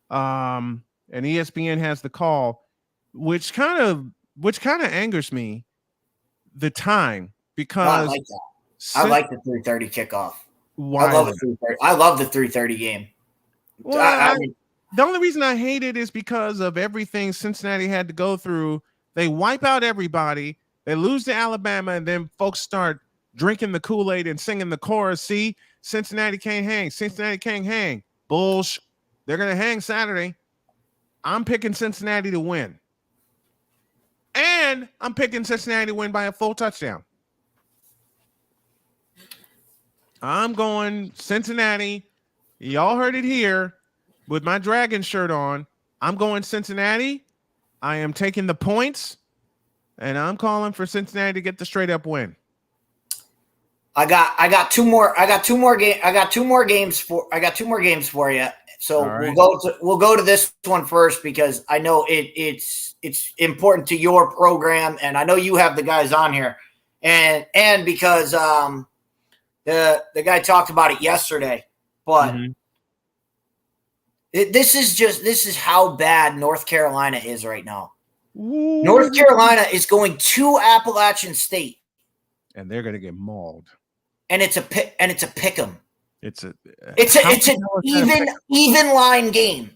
And ESPN has the call. Which kind of angers me, the time, because I like the 3:30 kickoff. Why? I love the 3:30 game. Well, the only reason I hate it is because of everything Cincinnati had to go through. They wipe out everybody. They lose to Alabama, and then folks start drinking the Kool-Aid and singing the chorus. See, Cincinnati can't hang. Cincinnati can't hang. Bullshit. They're gonna hang Saturday. I'm picking Cincinnati to win. And I'm picking Cincinnati to win by a full touchdown. I'm going Cincinnati. Y'all heard it here with my Dragon shirt on. I'm going Cincinnati. I am taking the points, and I'm calling for Cincinnati to get the straight up win. I got two more games for you. So right. we'll go to this one first because I know it's important to your program, and I know you have the guys on here, and because the guy talked about it yesterday, but this is how bad North Carolina is right now. Ooh. North Carolina is going to Appalachian State, and they're going to get mauled. And it's a pick 'em. It's an even line game.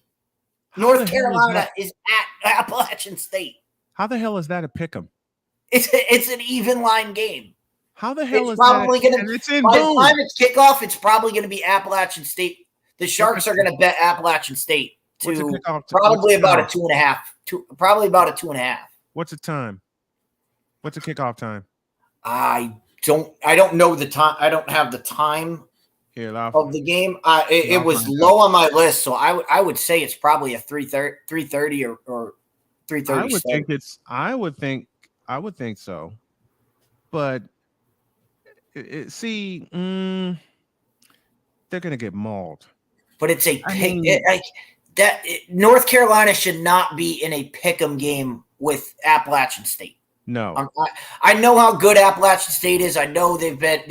North Carolina is at Appalachian State. How the hell is that a pick 'em? It's an even line game. How the hell it's is probably that? Gonna, by the time it's kickoff, it's probably going to be Appalachian State. The Sharks are going to bet Appalachian State to probably about a 2.5. Probably about a 2.5. What's the time? What's the kickoff time? I don't know the time. I don't have the time of the game. It was low on my list, so I would say it's probably a 3:30 or 3:30. I would think so, but they're gonna get mauled. But it's a pick. North Carolina should not be in a pick'em game with Appalachian State. No, I know how good Appalachian State is. I know they've been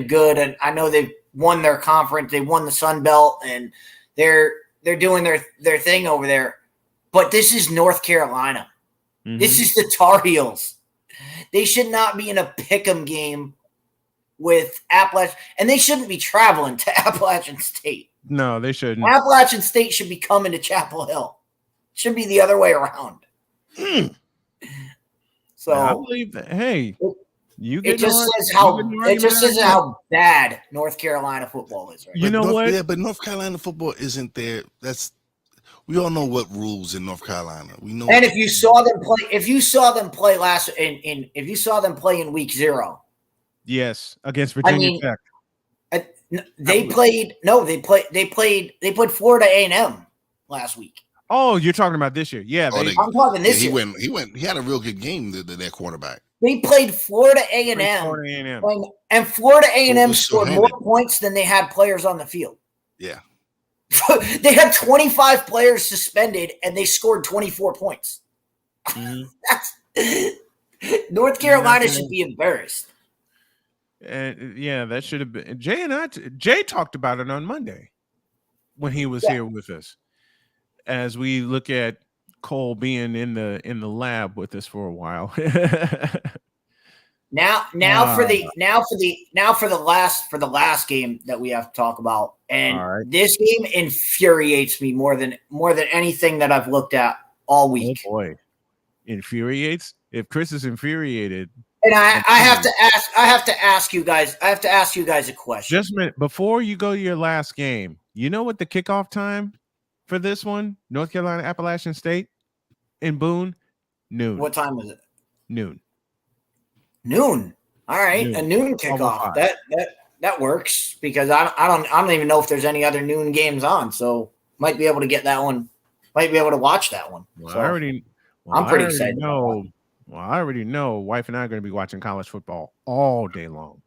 good, and I know they've won their conference. They won the Sun Belt, and they're doing their thing over there. But this is North Carolina. Mm-hmm. This is the Tar Heels. They should not be in a pick'em game with Appalachian, and they shouldn't be traveling to Appalachian State. No, they shouldn't. Appalachian State should be coming to Chapel Hill. It should be the other way around. So I believe that. Hey, it just says how bad North Carolina football is. Right? You know what? Yeah, but North Carolina football isn't there. We all know what rules in North Carolina. We know. And if you saw them play in week 0, yes, against Virginia Tech. They played Florida A&M last week. Oh, you're talking about this year? Yeah, I'm talking this year. He had a real good game. Their quarterback. They played Florida A&M, and Florida A&M scored more points than they had players on the field. Yeah, they had 25 players suspended, and they scored 24 points. Mm-hmm. North Carolina should be embarrassed. That should have been Jay talked about it on Monday when he was here with us, as we look at Cole being in the lab with us for a while. Now for the last game that we have to talk about, and this game infuriates me more than anything that I've looked at all week. Oh boy, infuriates. If Chris is infuriated. And I have to ask you guys a question. Just a minute before you go to your last game. You know what the kickoff time for this one? North Carolina Appalachian State in Boone, noon. What time is it? Noon. All right, a noon kickoff. That works because I don't even know if there's any other noon games on. So might be able to get that one. Might be able to watch that one. Well, so I'm pretty excited. Well, I already know wife and I are going to be watching college football all day long.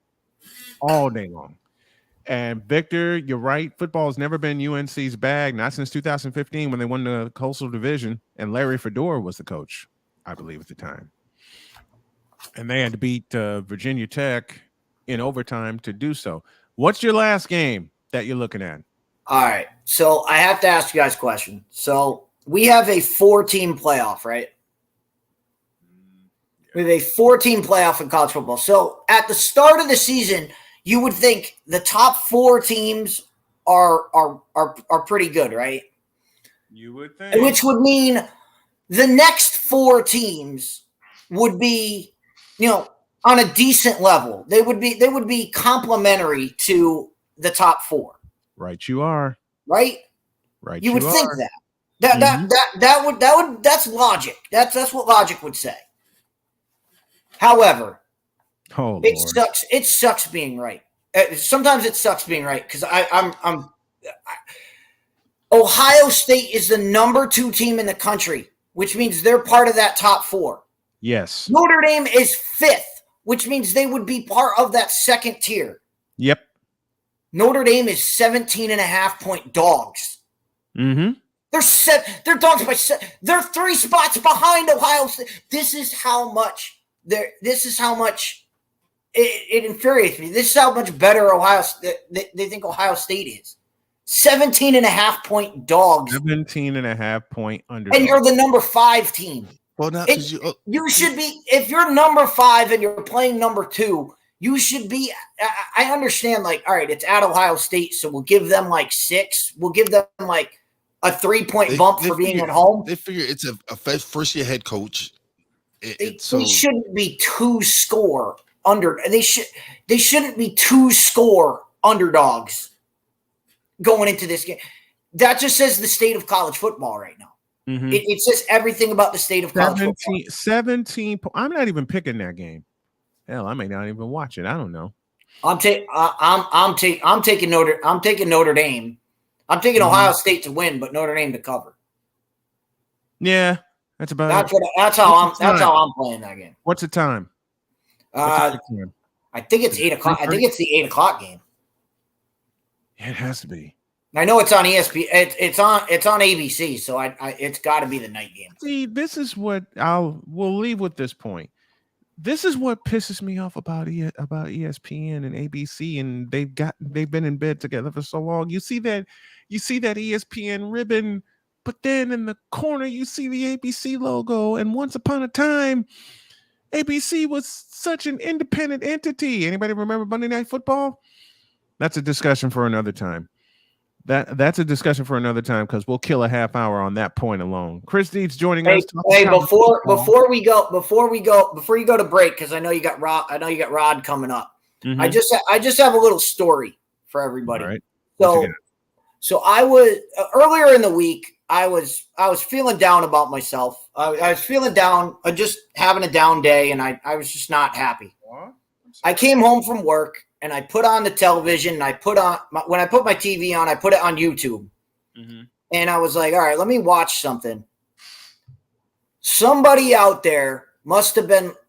And Victor, you're right. Football has never been UNC's bag, not since 2015 when they won the Coastal Division and Larry Fedora was the coach, I believe, at the time. And they had to beat Virginia Tech in overtime to do so. What's your last game that you're looking at? All right. So I have to ask you guys a question. So we have a 4-team playoff, right? We have a 4-team playoff in college football. So at the start of the season, you would think the top 4 teams are pretty good, right? You would think. Which would mean the next 4 teams would be, on a decent level. They would be complementary to the top 4. Right, you are. Right? Right. You would think that. That's logic. That's what logic would say. However, it sucks being right. Sometimes it sucks being right because Ohio State is the number 2 team in the country, which means they're part of that top 4. Yes. Notre Dame is 5th, which means they would be part of that second tier. Yep. Notre Dame is 17.5-point dogs. Mm-hmm. They're dogs by 7. They're 3 spots behind Ohio State. This is how much it infuriates me. This is how much better they think Ohio State is. 17.5-point dogs. 17.5-point underdog. And you're the number 5 team. Well, now you should be, if you're number 5 and you're playing number 2, You should be. I understand, like, all right, it's at Ohio State, so we'll give them like 6. We'll give them like a 3-point bump for being at home. They figure it's a first-year head coach. They shouldn't be 2-score under. They shouldn't be 2-score underdogs going into this game. That just says the state of college football right now. Mm-hmm. It says everything about the state of college football. 17. I'm not even picking that game. Hell, I may not even watch it. I don't know. I'm taking Notre Dame. I'm taking Ohio State to win, but Notre Dame to cover. Yeah, that's about. That's how I'm playing that game. What's the time? I think it's 8 o'clock. I think it's the 8 o'clock game. Yeah, it has to be. I know it's on ESPN. It's on ABC, so it's got to be the night game. See, this is what we'll leave with this point. This is what pisses me off about ESPN and ABC, and they've been in bed together for so long. You see that ESPN ribbon, but then in the corner you see the ABC logo. And once upon a time, ABC was such an independent entity. Anybody remember Monday Night Football? That's a discussion for another time. That's a discussion for another time because we'll kill a half hour on that point alone. Chris Deeds joining us. Hey, before you go to break, because I know you got Rod coming up. Mm-hmm. I just have a little story for everybody. All right. So I was earlier in the week. I was feeling down about myself. I was feeling down, just having a down day, and I was just not happy. I came home from work. And I put on the television, and when I put my TV on, I put it on YouTube. Mm-hmm. And I was like, all right, let me watch something. Somebody out there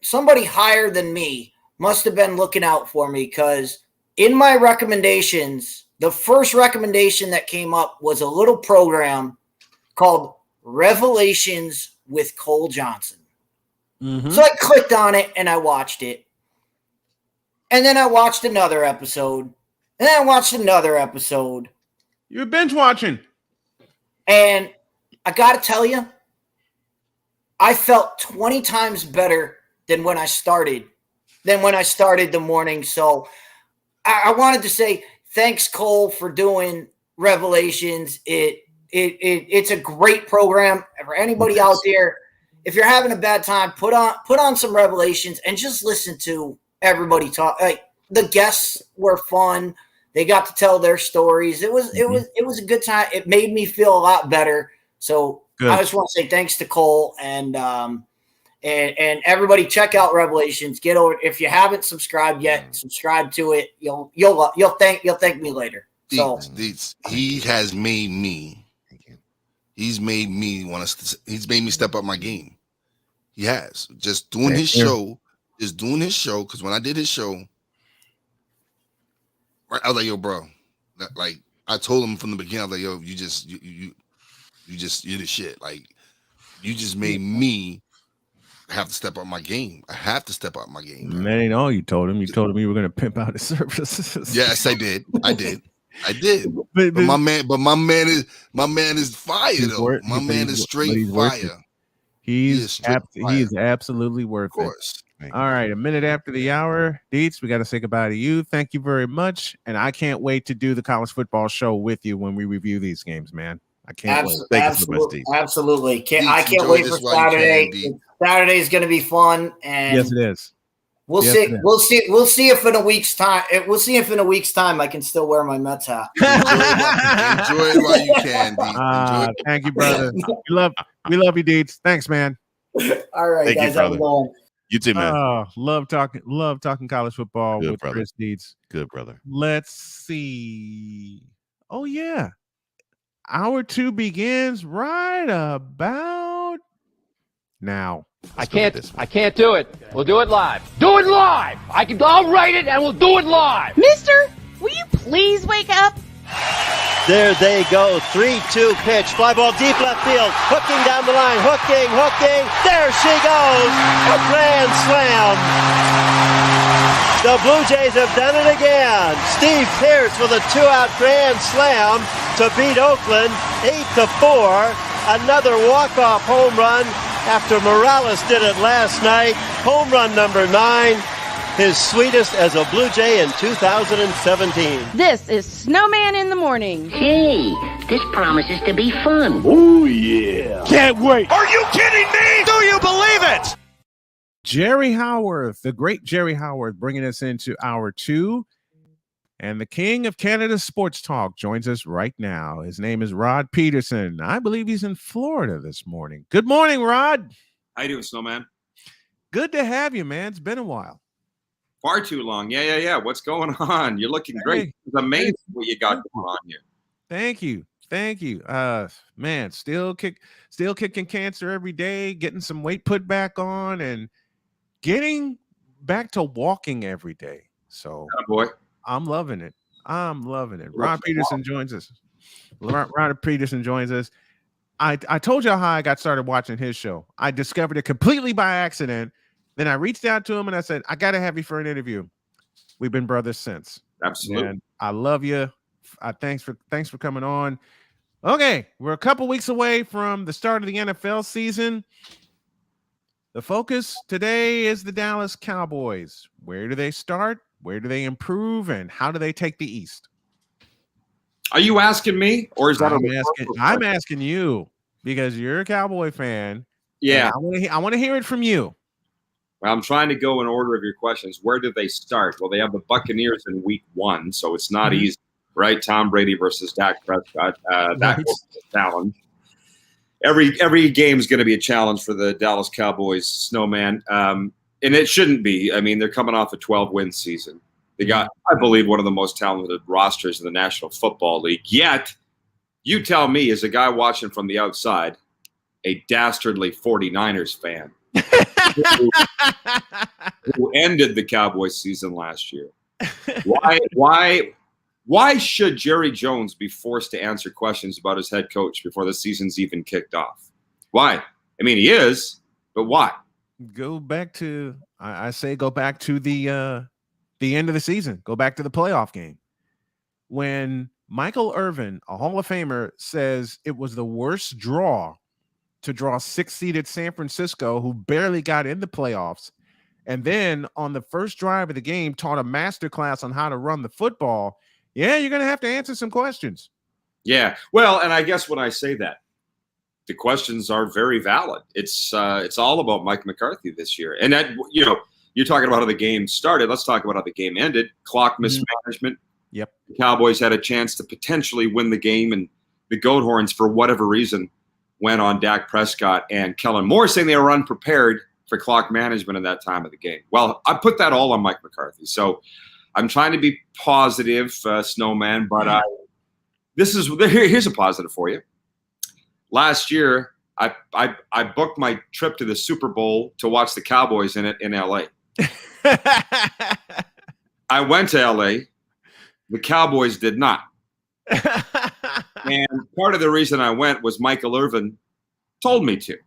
somebody higher than me must have been looking out for me, because in my recommendations, the first recommendation that came up was a little program called Revelations with Cole Johnson. Mm-hmm. So I clicked on it and I watched it. And then I watched another episode. And then I watched another episode. You're binge watching. And I got to tell you, I felt 20 times better than when I started the morning. So I wanted to say thanks, Cole, for doing Revelations. It's a great program for anybody out there. If you're having a bad time, put on some Revelations and just listen to everybody talk. Like, the guests were fun. They got to tell their stories. It was a good time. It made me feel a lot better. So good. I just want to say thanks to Cole and everybody. Check out Revelations. Get over. If you haven't subscribed yet, subscribe to it. You'll thank me later. So he has made me. He's made me he's made me step up my game. He has just doing his show. Is doing his show, because when I did his show, right, I was like, "Yo, bro," like I told him from the beginning, I was like, "Yo, you're the shit. Like, you just made me have to step up my game. I have to step up my game." Man, ain't all you told him. You told him you were going to pimp out his services. Yes, I did. But my man is fire though. My man is straight fire. He is absolutely worth it. Of course. All right, a minute after the hour, Deets, we got to say goodbye to you. Thank you very much, and I can't wait to do the college football show with you when we review these games, man. I can't wait. Thank you so much, Deets. Absolutely. I can't wait for Saturday. Saturday is going to be fun, and yes, it is. We'll see if in a week's time. I can still wear my Mets hat. Enjoy it while you can, Deets. Thank you, brother. We love you, Deets. Thanks, man. All right, guys. Have a good one. You too, man. Love talking college football with brother. Chris Deeds. Good, brother. Let's see. Oh, yeah. Hour 2 begins right about now. I can't do it. We'll do it live. Do it live. I'll write it and we'll do it live. Mister, will you please wake up? There they go. 3-2 pitch. Fly ball deep left field. Hooking down the line. Hooking. There she goes. A grand slam. The Blue Jays have done it again. Steve Pearce with a 2-out grand slam to beat Oakland 8-4. Another walk-off home run after Morales did it last night. Home run number 9. his sweetest as a Blue Jay in 2017. This is Snowman in the Morning. Hey, this promises to be fun. Oh, yeah. Can't wait. Are you kidding me? Do you believe it? Jerry Howarth, the great Jerry Howarth, bringing us into hour 2. And the king of Canada's sports talk joins us right now. His name is Rod Peterson. I believe he's in Florida this morning. Good morning, Rod. How you doing, Snowman? Good to have you, man. It's been a while. Far too long. Yeah. What's going on? You're looking great. It's amazing what you got going on here. Thank you. Man, still kicking cancer every day, getting some weight put back on, and getting back to walking every day. So, boy, I'm loving it. Rod Peterson joins us. Rod Peterson joins us. I told y'all how I got started watching his show. I discovered it completely by accident. Then I reached out to him and I said, I got to have you for an interview. We've been brothers since. Absolutely. And I love you. Thanks for coming on. Okay, we're a couple weeks away from the start of the NFL season. The focus today is the Dallas Cowboys. Where do they start? Where do they improve? And how do they take the East? Are you asking me, or is that I'm asking you because you're a Cowboy fan. Yeah, I want to hear it from you. Well, I'm trying to go in order of your questions. Where do they start? Well, they have the Buccaneers in week 1, so it's not easy, right? Tom Brady versus Dak Prescott. That was a challenge. Every game is going to be a challenge for the Dallas Cowboys, Snowman, and it shouldn't be. I mean, they're coming off a 12-win season. They got, I believe, one of the most talented rosters in the National Football League. Yet, you tell me, as a guy watching from the outside, a dastardly 49ers fan who ended the Cowboys season last year. Why should Jerry Jones be forced to answer questions about his head coach before the season's even kicked off? Why? I mean, he is, but why? Go back to the end of the season. Go back to the playoff game. When Michael Irvin, a Hall of Famer, says it was the worst draw to draw 6-seeded San Francisco, who barely got in the playoffs, and then on the first drive of the game taught a masterclass on how to run the football, yeah, you're going to have to answer some questions. Yeah. Well, and I guess when I say that, the questions are very valid. It's all about Mike McCarthy this year. And that, you're talking about how the game started. Let's talk about how the game ended. Clock mismanagement. Yep. The Cowboys had a chance to potentially win the game, and the Goat Horns, for whatever reason, went on Dak Prescott and Kellen Moore, saying they were unprepared for clock management in that time of the game. Well, I put that all on Mike McCarthy. So I'm trying to be positive, Snowman, but here's a positive for you. Last year, I booked my trip to the Super Bowl to watch the Cowboys in LA. I went to LA. The Cowboys did not. And part of the reason I went was Michael Irvin told me to.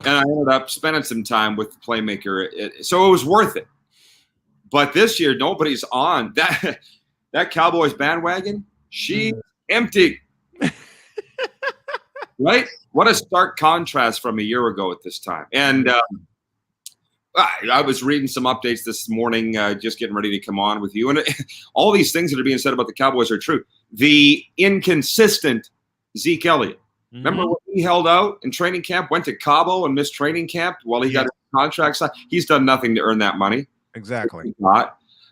And I ended up spending some time with the playmaker. So it was worth it. But this year, nobody's on. That Cowboys bandwagon, she's empty. Right? What a stark contrast from a year ago at this time. And I was reading some updates this morning, just getting ready to come on with you. And all these things that are being said about the Cowboys are true. The inconsistent Zeke Elliott. Remember when he held out in training camp, went to Cabo and missed training camp while he got his contract signed? He's done nothing to earn that money. Exactly.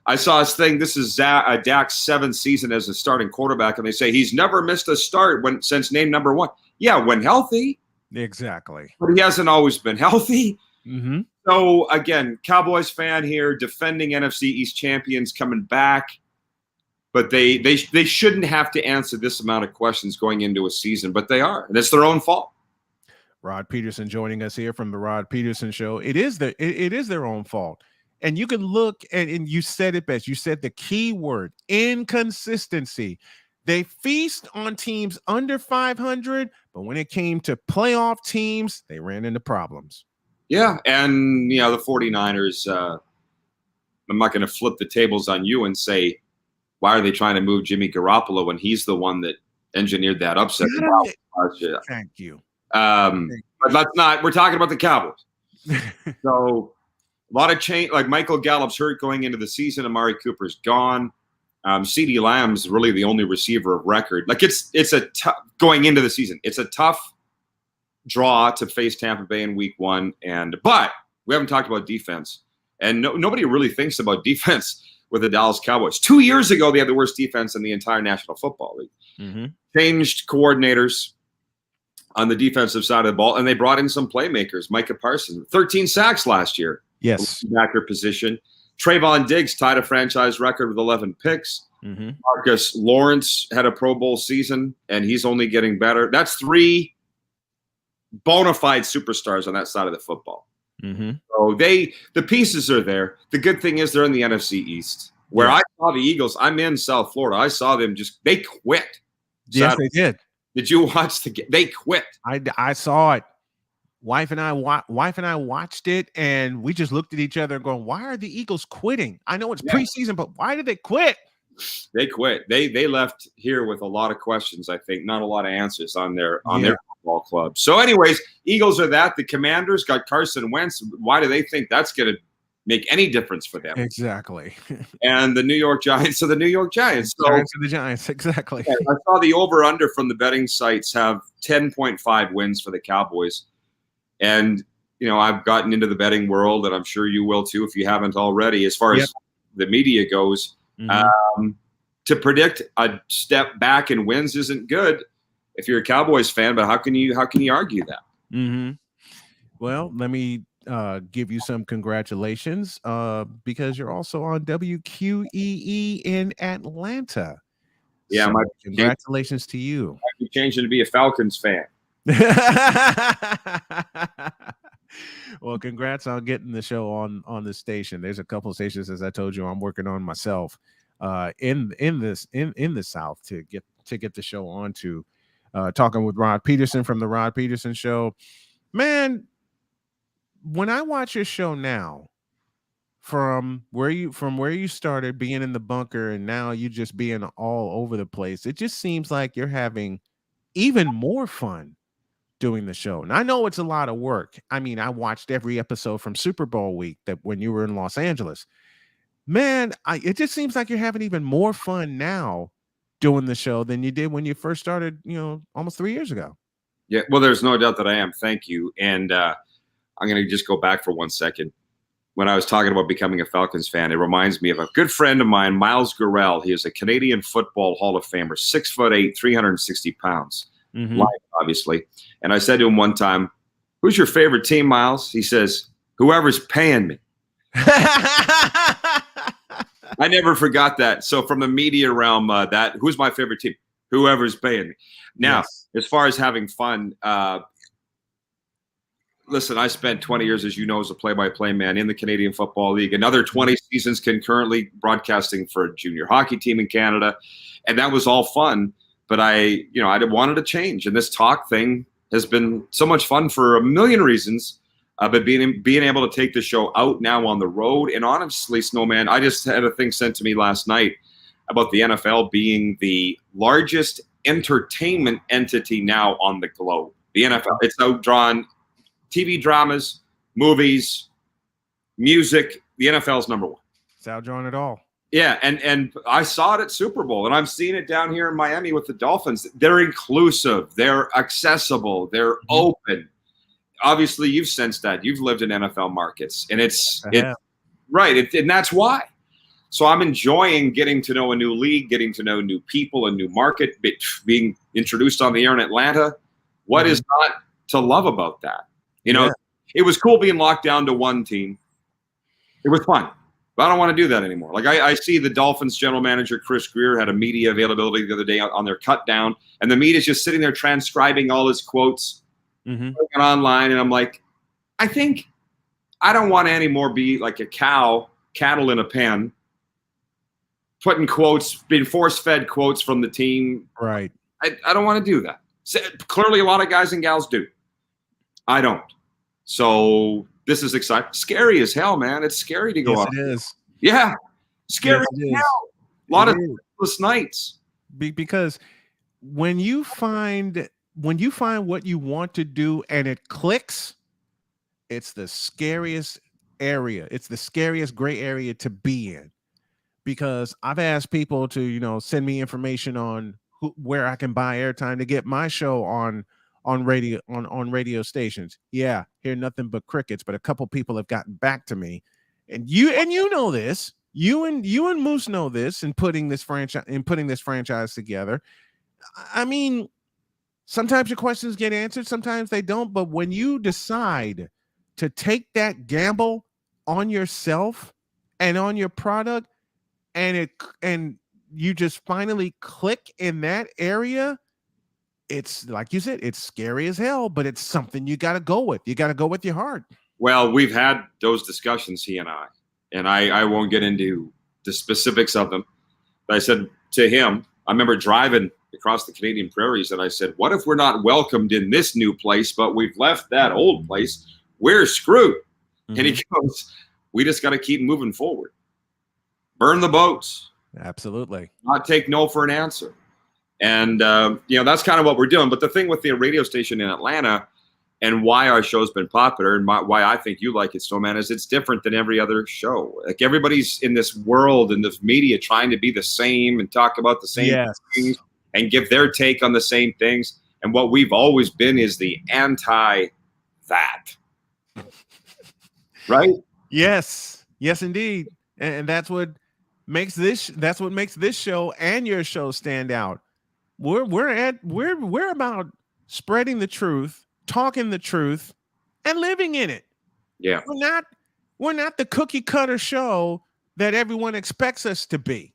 I saw his thing. This is Dak's 7th season as a starting quarterback, and they say he's never missed a start since named number 1. Yeah, when healthy. Exactly. But he hasn't always been healthy. Mm-hmm. So, again, Cowboys fan here, defending NFC East champions, coming back. But they shouldn't have to answer this amount of questions going into a season, but they are. And it's their own fault. Rod Peterson joining us here from the Rod Peterson Show. It is their own fault. And you can look, and you said it best. You said the key word, inconsistency. They feast on teams under 500, but when it came to playoff teams, they ran into problems. Yeah, and, the 49ers, I'm not going to flip the tables on you and say, why are they trying to move Jimmy Garoppolo when he's the one that engineered that upset? Thank you. But let's not. We're talking about the Cowboys. So lot of change. Like Michael Gallup's hurt going into the season. Amari Cooper's gone. CeeDee Lamb's really the only receiver of record. Like it's a going into the season. It's a tough draw to face Tampa Bay in week 1. But we haven't talked about defense. And nobody really thinks about defense with the Dallas Cowboys. 2 years ago, they had the worst defense in the entire National Football League. Mm-hmm. Changed coordinators on the defensive side of the ball, and they brought in some playmakers. Micah Parsons, 13 sacks last year. Yes. Backer position. Trayvon Diggs tied a franchise record with 11 picks. Mm-hmm. Marcus Lawrence had a Pro Bowl season, and he's only getting better. That's 3 bona fide superstars on that side of the football. Mm-hmm. So the pieces are there. The good thing is they're in the NFC East, where I saw the Eagles. I'm in South Florida. I saw them they quit. Yes, they did. Did you watch they quit? I saw it. Wife and I watched it, and we just looked at each other and going, "Why are the Eagles quitting? I know it's preseason, but why did they quit?" They quit. They left here with a lot of questions. I think not a lot of answers on their football club. So, anyways, Eagles are that. The Commanders got Carson Wentz. Why do they think that's going to make any difference for them? Exactly. And the New York Giants are the New York Giants. So The Giants, exactly. I saw the over/under from the betting sites have 10.5 wins for the Cowboys. And, I've gotten into the betting world, and I'm sure you will too if you haven't already, as far as the media goes. Mm-hmm. To predict a step back in wins isn't good if you're a Cowboys fan, but how can you argue that? Mm-hmm. Well, let me give you some congratulations because you're also on WQEE in Atlanta. Yeah, so congratulations to you. Might be changing to be a Falcons fan. Well, congrats on getting the show on the station. There's a couple of stations, as I told you, I'm working on myself in the South to get the show on to talking with Rod Peterson from the Rod Peterson Show. Man, when I watch your show now, from where you started being in the bunker and now you just being all over the place, it just seems like you're having even more fun doing the show. And I know it's a lot of work. I mean, I watched every episode from Super Bowl week that when you were in Los Angeles. Man, it just seems like you're having even more fun now doing the show than you did when you first started, almost 3 years ago. Yeah, well, there's no doubt that I am. Thank you. And I'm going to just go back for 1 second. When I was talking about becoming a Falcons fan, it reminds me of a good friend of mine, Miles Gurrell. He is a Canadian Football Hall of Famer, 6'8", 360 pounds. Mm-hmm. Live, obviously. And I said to him one time, "Who's your favorite team, Miles?" He says, "Whoever's paying me." I never forgot that. So from the media realm, who's my favorite team? Whoever's paying me. Now, as far as having fun, listen, I spent 20 years, as you know, as a play-by-play man in the Canadian Football League. Another 20 seasons concurrently broadcasting for a junior hockey team in Canada. And that was all fun. But I wanted to change. And this talk thing has been so much fun for a million reasons. But being able to take the show out now on the road, and honestly, Snowman, I just had a thing sent to me last night about the NFL being the largest entertainment entity now on the globe. The NFL, it's outdrawn TV dramas, movies, music. The NFL's number one. It's outdrawn it all. Yeah, and I saw it at Super Bowl, and I'm seeing it down here in Miami with the Dolphins. They're inclusive. They're accessible. They're open. Obviously, you've sensed that. You've lived in NFL markets, and it's right, and that's why. So I'm enjoying getting to know a new league, getting to know new people, a new market, being introduced on the air in Atlanta. What is not to love about that? It was cool being locked down to one team. It was fun. But I don't want to do that anymore. Like I see the Dolphins general manager, Chris Greer, had a media availability the other day on their cut down, and the media's just sitting there transcribing all his quotes online. And I'm like, I think I don't want to anymore be like a cattle in a pen, putting quotes, being force-fed quotes from the team. Right. I don't want to do that. So, clearly, a lot of guys and gals do. I don't. So this is exciting. Scary as hell, man. It's scary to go out. It is. Yeah. Scary as hell. A lot of sleepless nights. Because when you find what you want to do and it clicks, it's the scariest area. It's the scariest gray area to be in, because I've asked people to, send me information on where I can buy airtime to get my show on radio on radio stations. Yeah, hear nothing but crickets, but a couple people have gotten back to me. And you know this. You and Moose know this in putting this franchise together. I mean, sometimes your questions get answered, sometimes they don't. But when you decide to take that gamble on yourself and on your product, and you just finally click in that area, it's like you said, it's scary as hell, but it's something you got to go with. You got to go with your heart. Well, we've had those discussions, he and I won't get into the specifics of them. But I said to him, I remember driving across the Canadian prairies, and I said, what if we're not welcomed in this new place, but we've left that old place? We're screwed. Mm-hmm. And he goes, we just got to keep moving forward. Burn the boats. Absolutely. Not take no for an answer. And, that's kind of what we're doing. But the thing with the radio station in Atlanta and why our show's been popular and why I think you like it, Snowman, is it's different than every other show. Like, everybody's in this world, in this media, trying to be the same and talk about the same things and give their take on the same things. And what we've always been is the anti-that. Right? Yes, indeed. And that's what makes this show and your show stand out. We're about spreading the truth, talking the truth, and living in it. Yeah. We're not the cookie cutter show that everyone expects us to be.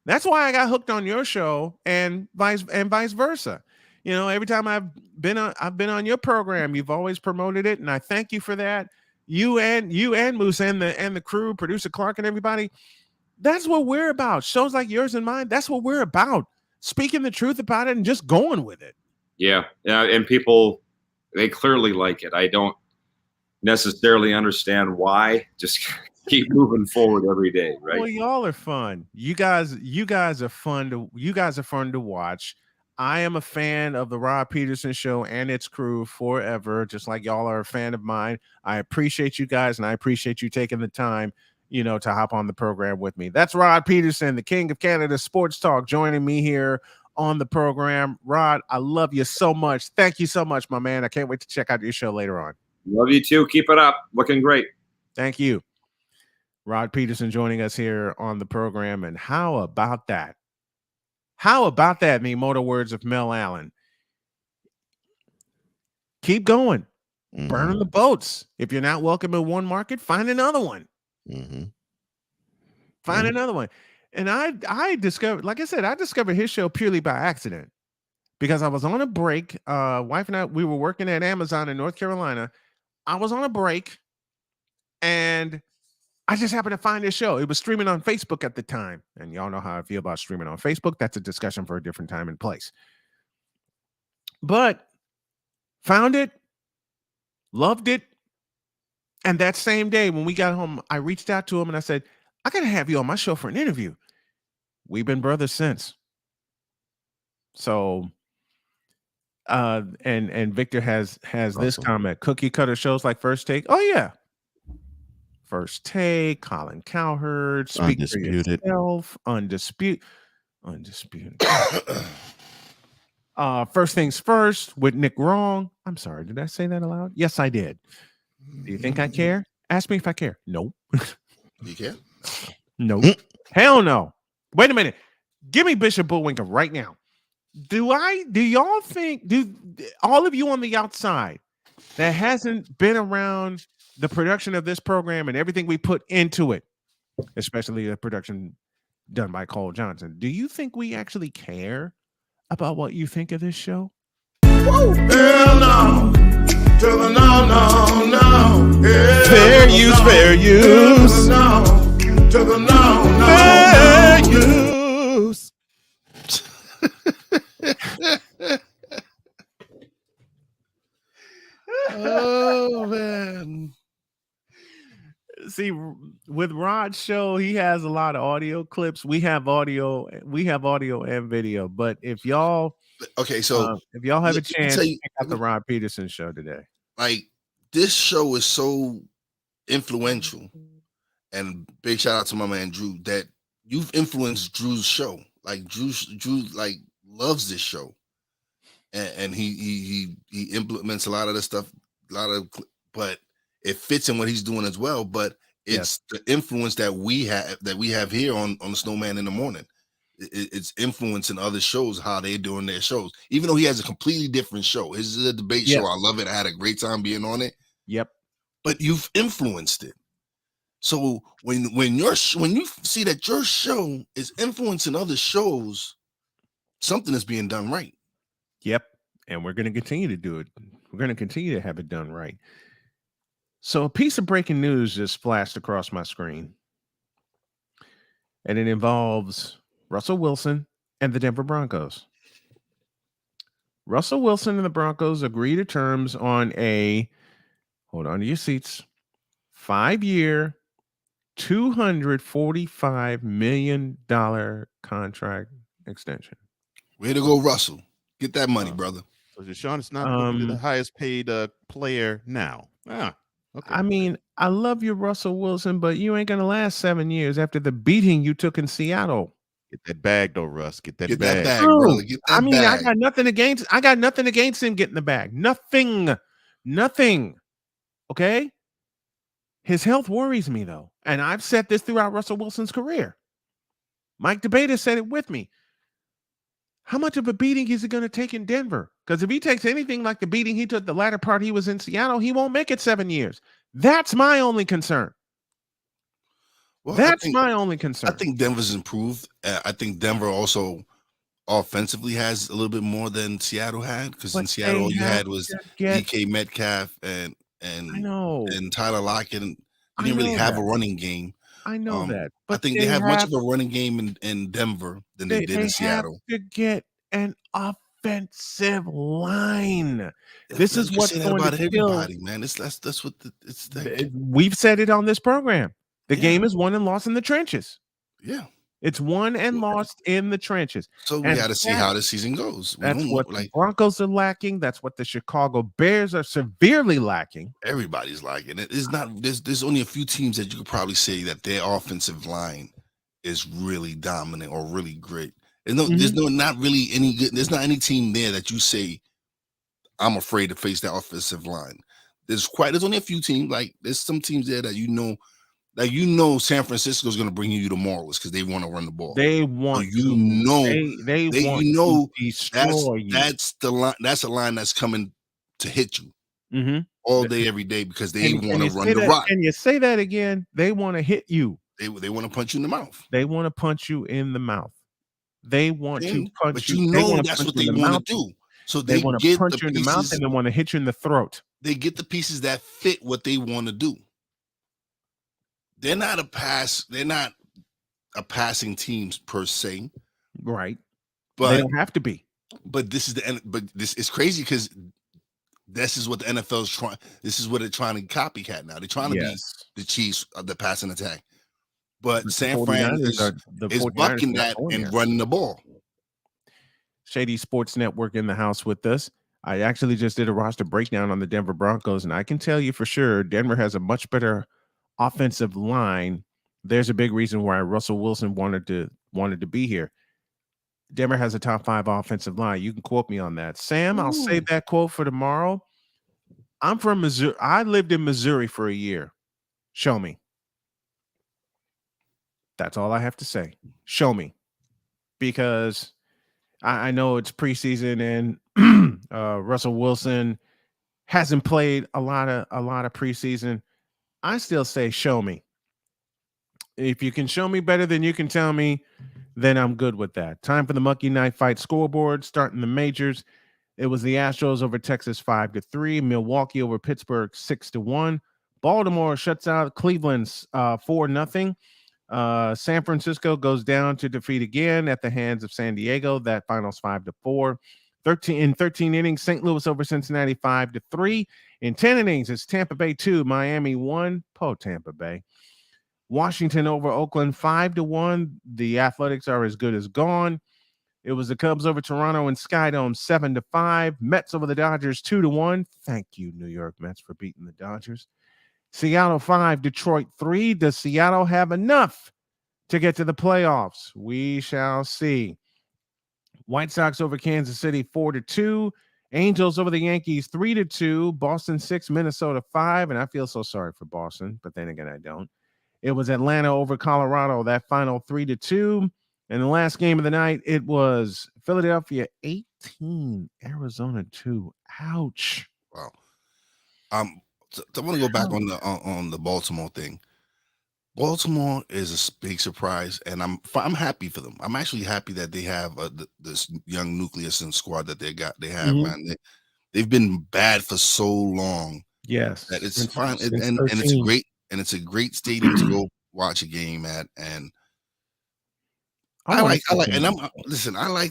That's why I got hooked on your show and vice versa. Every time I've been on your program, you've always promoted it, and I thank you for that. You and Moose and the crew, producer Clark and everybody. That's what we're about. Shows like yours and mine, that's what we're about. Speaking the truth about it and just going with it. Yeah. And people, they clearly like it. I don't necessarily understand why. Just keep moving forward every day, right? Well, y'all are fun. You guys are fun to watch. I am a fan of the Rod Peterson Show and its crew forever, just like y'all are a fan of mine. I appreciate you guys, and I appreciate you taking the time, to hop on the program with me. That's Rod Peterson, the King of Canada Sports Talk, joining me here on the program. Rod, I love you so much. Thank you so much, my man. I can't wait to check out your show later on. Love you too. Keep it up. Looking great. Thank you. Rod Peterson joining us here on the program. And how about that? How about that in the immortal words of Mel Allen? Keep going. Mm-hmm. Burn the boats. If you're not welcome in one market, find another one. Mm-hmm. Find another one. And I discovered, like I said, I discovered his show purely by accident because I was on a break. Wife and I, we were working at Amazon in North Carolina. I was on a break and I just happened to find this show. It was streaming on Facebook at the time. And y'all know how I feel about streaming on Facebook. That's a discussion for a different time and place. But found it, loved it. And that same day when we got home, I reached out to him and I said, I got to have you on my show for an interview. We've been brothers since. So, and Victor has this comment: cookie cutter shows like First Take. Oh yeah, First Take, Colin Cowherd, Speak Undisputed. For Yourself, Undisputed. First Things First with Nick Wrong. I'm sorry, did I say that aloud? Yes, I did. Do you think I care? Ask me if I care. Nope. You care? Nope. Hell no. Wait a minute. Give me Bishop Bullwinkle right now. Do y'all think, do all of you on the outside that hasn't been around the production of this program and everything we put into it, especially the production done by Cole Johnson, do you think we actually care about what you think of this show? Whoa. Hell no. To the no. Hell fair use, no. Fair use. To the no. Fair use. Oh man. See, with Rod's show, he has a lot of audio clips. We have audio and video. But if y'all if y'all have a chance, check out the Rod Peterson show today. Like, this show is so influential, and big shout out to my man Drew, that you've influenced Drew's show. Like Drew like loves this show, and he implements a lot of the stuff, but it fits in what he's doing as well. But it's the influence that we have here on the Snowman in the Morning. It's influencing other shows, how they're doing their shows. Even though he has a completely different show, his is a debate show. I love it. I had a great time being on it. Yep. But you've influenced it. So when you see that your show is influencing other shows, something is being done right. Yep. And we're going to continue to do it. We're going to continue to have it done right. So a piece of breaking news just flashed across my screen. And it involves Russell Wilson and the Denver Broncos. Russell Wilson and the Broncos agree to terms on a, hold on to your seats, 5-year, $245 million contract extension. Way to go, Russell. Get that money, brother. So Deshaun is not going to be the highest paid player now. Okay. I mean, I love you, Russell Wilson, but you ain't going to last 7 years after the beating you took in Seattle. Get that bag, though, Russ. Get that bag. That bag, brother. Get that bag. I got nothing against him getting the bag. Nothing. Okay? His health worries me, though. And I've said this throughout Russell Wilson's career. Mike DeBata said it with me. How much of a beating is he going to take in Denver? Because if he takes anything like the beating he took the latter part he was in Seattle, he won't make it 7 years. That's my only concern. Well, my only concern. I think Denver's improved. I think Denver also offensively has a little bit more than Seattle had, because in Seattle all you had was DK Metcalf and Tyler Lockett, and you didn't really have a running game. I know that, but I think they have much of a running game in Denver than they did in Seattle. Have to get an offensive line. This is what's going about to kill everybody, man. That's what it's. We've said it on this program. The game is won and lost in the trenches. Yeah. It's won and lost in the trenches. So we got to see how this season goes. That's what the Broncos are lacking. That's what the Chicago Bears are severely lacking. Everybody's lacking it. It's not. There's only a few teams that you could probably say that their offensive line is really dominant or really great. There's not really any good. There's not any team there that you say, I'm afraid to face that offensive line. There's only a few teams. Like there's some teams there that San Francisco is going to bring you the Marlins because they want to run the ball. They want to destroy you. That's the line. That's a line that's coming to hit you all day, every day, because they want to run the rock. Can you say that again? They want to hit you. They want to punch you in the mouth. They want to punch you in the mouth. They want to punch but you. That's what they want to do. So they want to punch you in the mouth and they want to hit you in the throat. They get the pieces that fit what they want to do. They're not a passing team per se, right? But they don't have to be. But this is crazy because this is what the NFL is trying. This is what they're trying to copycat now. They're trying to be the Chiefs of the passing attack. But San Fran is bucking that and running the ball. Shady Sports Network in the house with us. I actually just did a roster breakdown on the Denver Broncos, and I can tell you for sure Denver has a much better offensive line. There's a big reason why Russell Wilson wanted to be here. Denver has a top 5 offensive line. You can quote me on that. Sam, I'll save that quote for tomorrow. I'm from Missouri. I lived in Missouri for a year. Show me. That's all I have to say. Show me. Because I know it's preseason and Russell Wilson hasn't played a lot of preseason. I still say show me. If you can show me better than you can tell me, then I'm good with that. Time for the Monkey Night Fight scoreboard, starting the majors. It was the Astros over Texas 5-3, Milwaukee over Pittsburgh 6-1. Baltimore shuts out Cleveland 4-0. San Francisco goes down to defeat again at the hands of San Diego. That finals 5-4. 13 innings, St. Louis over Cincinnati 5-3. In 10 innings, it's Tampa Bay 2, Miami 1. Po Tampa Bay. Washington over Oakland 5-1. The Athletics are as good as gone. It was the Cubs over Toronto and Skydome 7-5. Mets over the Dodgers 2-1. Thank you, New York Mets, for beating the Dodgers. Seattle 5, Detroit 3. Does Seattle have enough to get to the playoffs? We shall see. White Sox over Kansas City 4-2. Angels over the Yankees 3-2. Boston 6, Minnesota 5. And I feel so sorry for Boston, but then again, I don't. It was Atlanta over Colorado, that final 3-2. And the last game of the night, it was Philadelphia 18, Arizona 2. Ouch. Wow. I want to go back on the Baltimore thing. Baltimore is a big surprise, and I'm happy for them. I'm actually happy that they have this young nucleus in squad that they have. Man, they've been bad for so long. Yes, that it's fine, and it's a great stadium to go watch a game at. And I like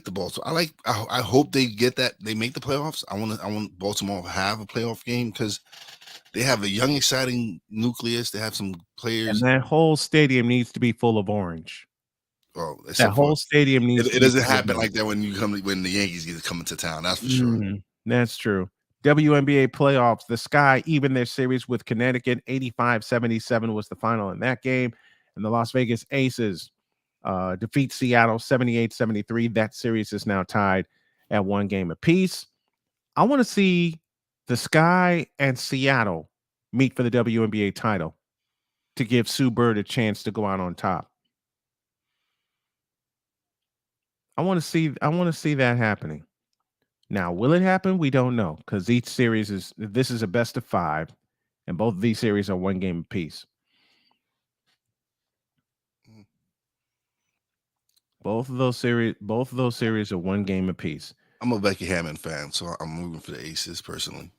the Baltimore. I hope they get that. They make the playoffs. I want Baltimore to have a playoff game because they have a young, exciting nucleus. They have some players. And that whole stadium needs to be full of orange. Well, that whole stadium needs it doesn't happen like that when the Yankees get coming to town. That's for sure. That's true. WNBA playoffs. The Sky even their series with Connecticut. 85-77 was the final in that game. And the Las Vegas Aces defeat Seattle 78-73. That series is now tied at 1 game apiece. I want to see the Sky and Seattle meet for the WNBA title to give Sue Bird a chance to go out on top. I want to see that happening. Now, will it happen? We don't know because each series is a best of 5, and both of these series are 1 game apiece. Both of those series are 1 game apiece. I'm a Becky Hammond fan, so I'm rooting for the Aces personally.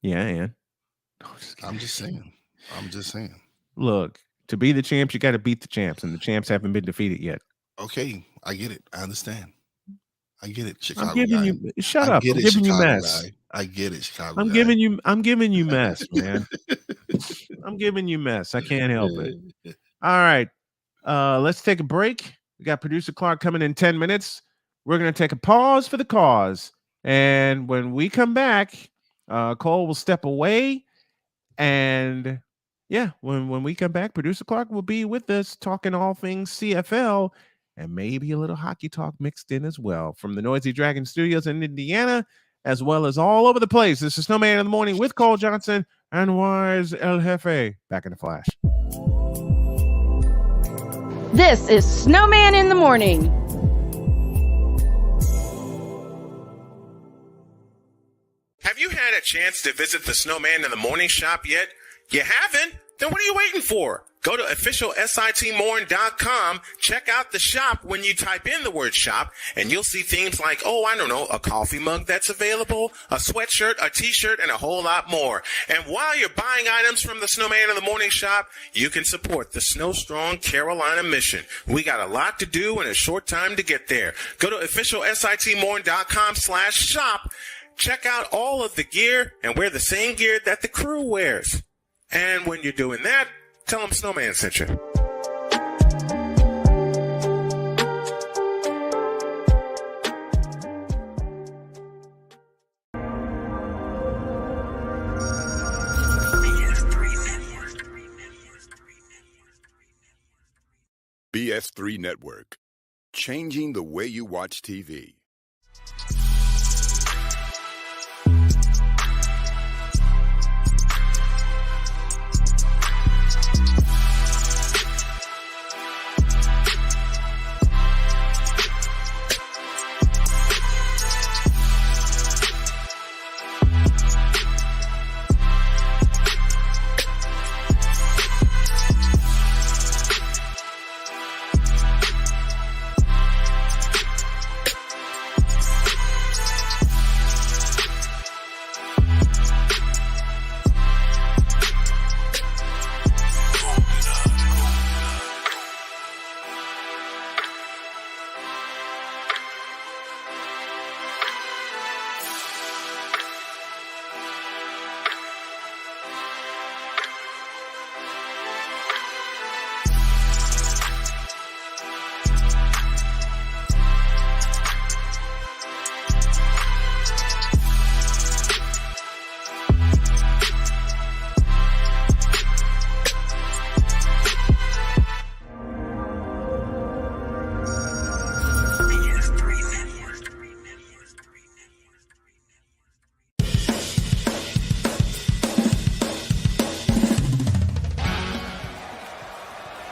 Yeah, and I'm just saying. Look, to be the champs, you got to beat the champs, and the champs haven't been defeated yet. Okay, I get it. I understand. I get it, Chicago. I'm giving guy. you shut up. I'm giving Chicago you mess. Guy. I get it, Chicago. I'm guy. giving you mess, man. I'm giving you mess. I can't help it. All right. Let's take a break. We got producer Clark coming in 10 minutes. We're going to take a pause for the cause. And when we come back, Cole will step away. And yeah, when we come back, producer Clark will be with us talking all things CFL and maybe a little hockey talk mixed in as well from the Noisy Dragon Studios in Indiana, as well as all over the place. This is Snowman in the Morning with Cole Johnson and Wise El Jefe. Back in a flash. This is Snowman in the Morning. Have you had a chance to visit the Snowman in the Morning shop yet? You haven't? Then what are you waiting for? Go to officialsitmorn.com, check out the shop when you type in the word shop, and you'll see things like, a coffee mug that's available, a sweatshirt, a t-shirt, and a whole lot more. And while you're buying items from the Snowman in the Morning shop, you can support the Snow Strong Carolina mission. We got a lot to do in a short time to get there. Go to officialsitmorn.com/shop, check out all of the gear, and wear the same gear that the crew wears. And when you're doing that, tell them Snowman sent you. BS3 Network, changing the way you watch TV.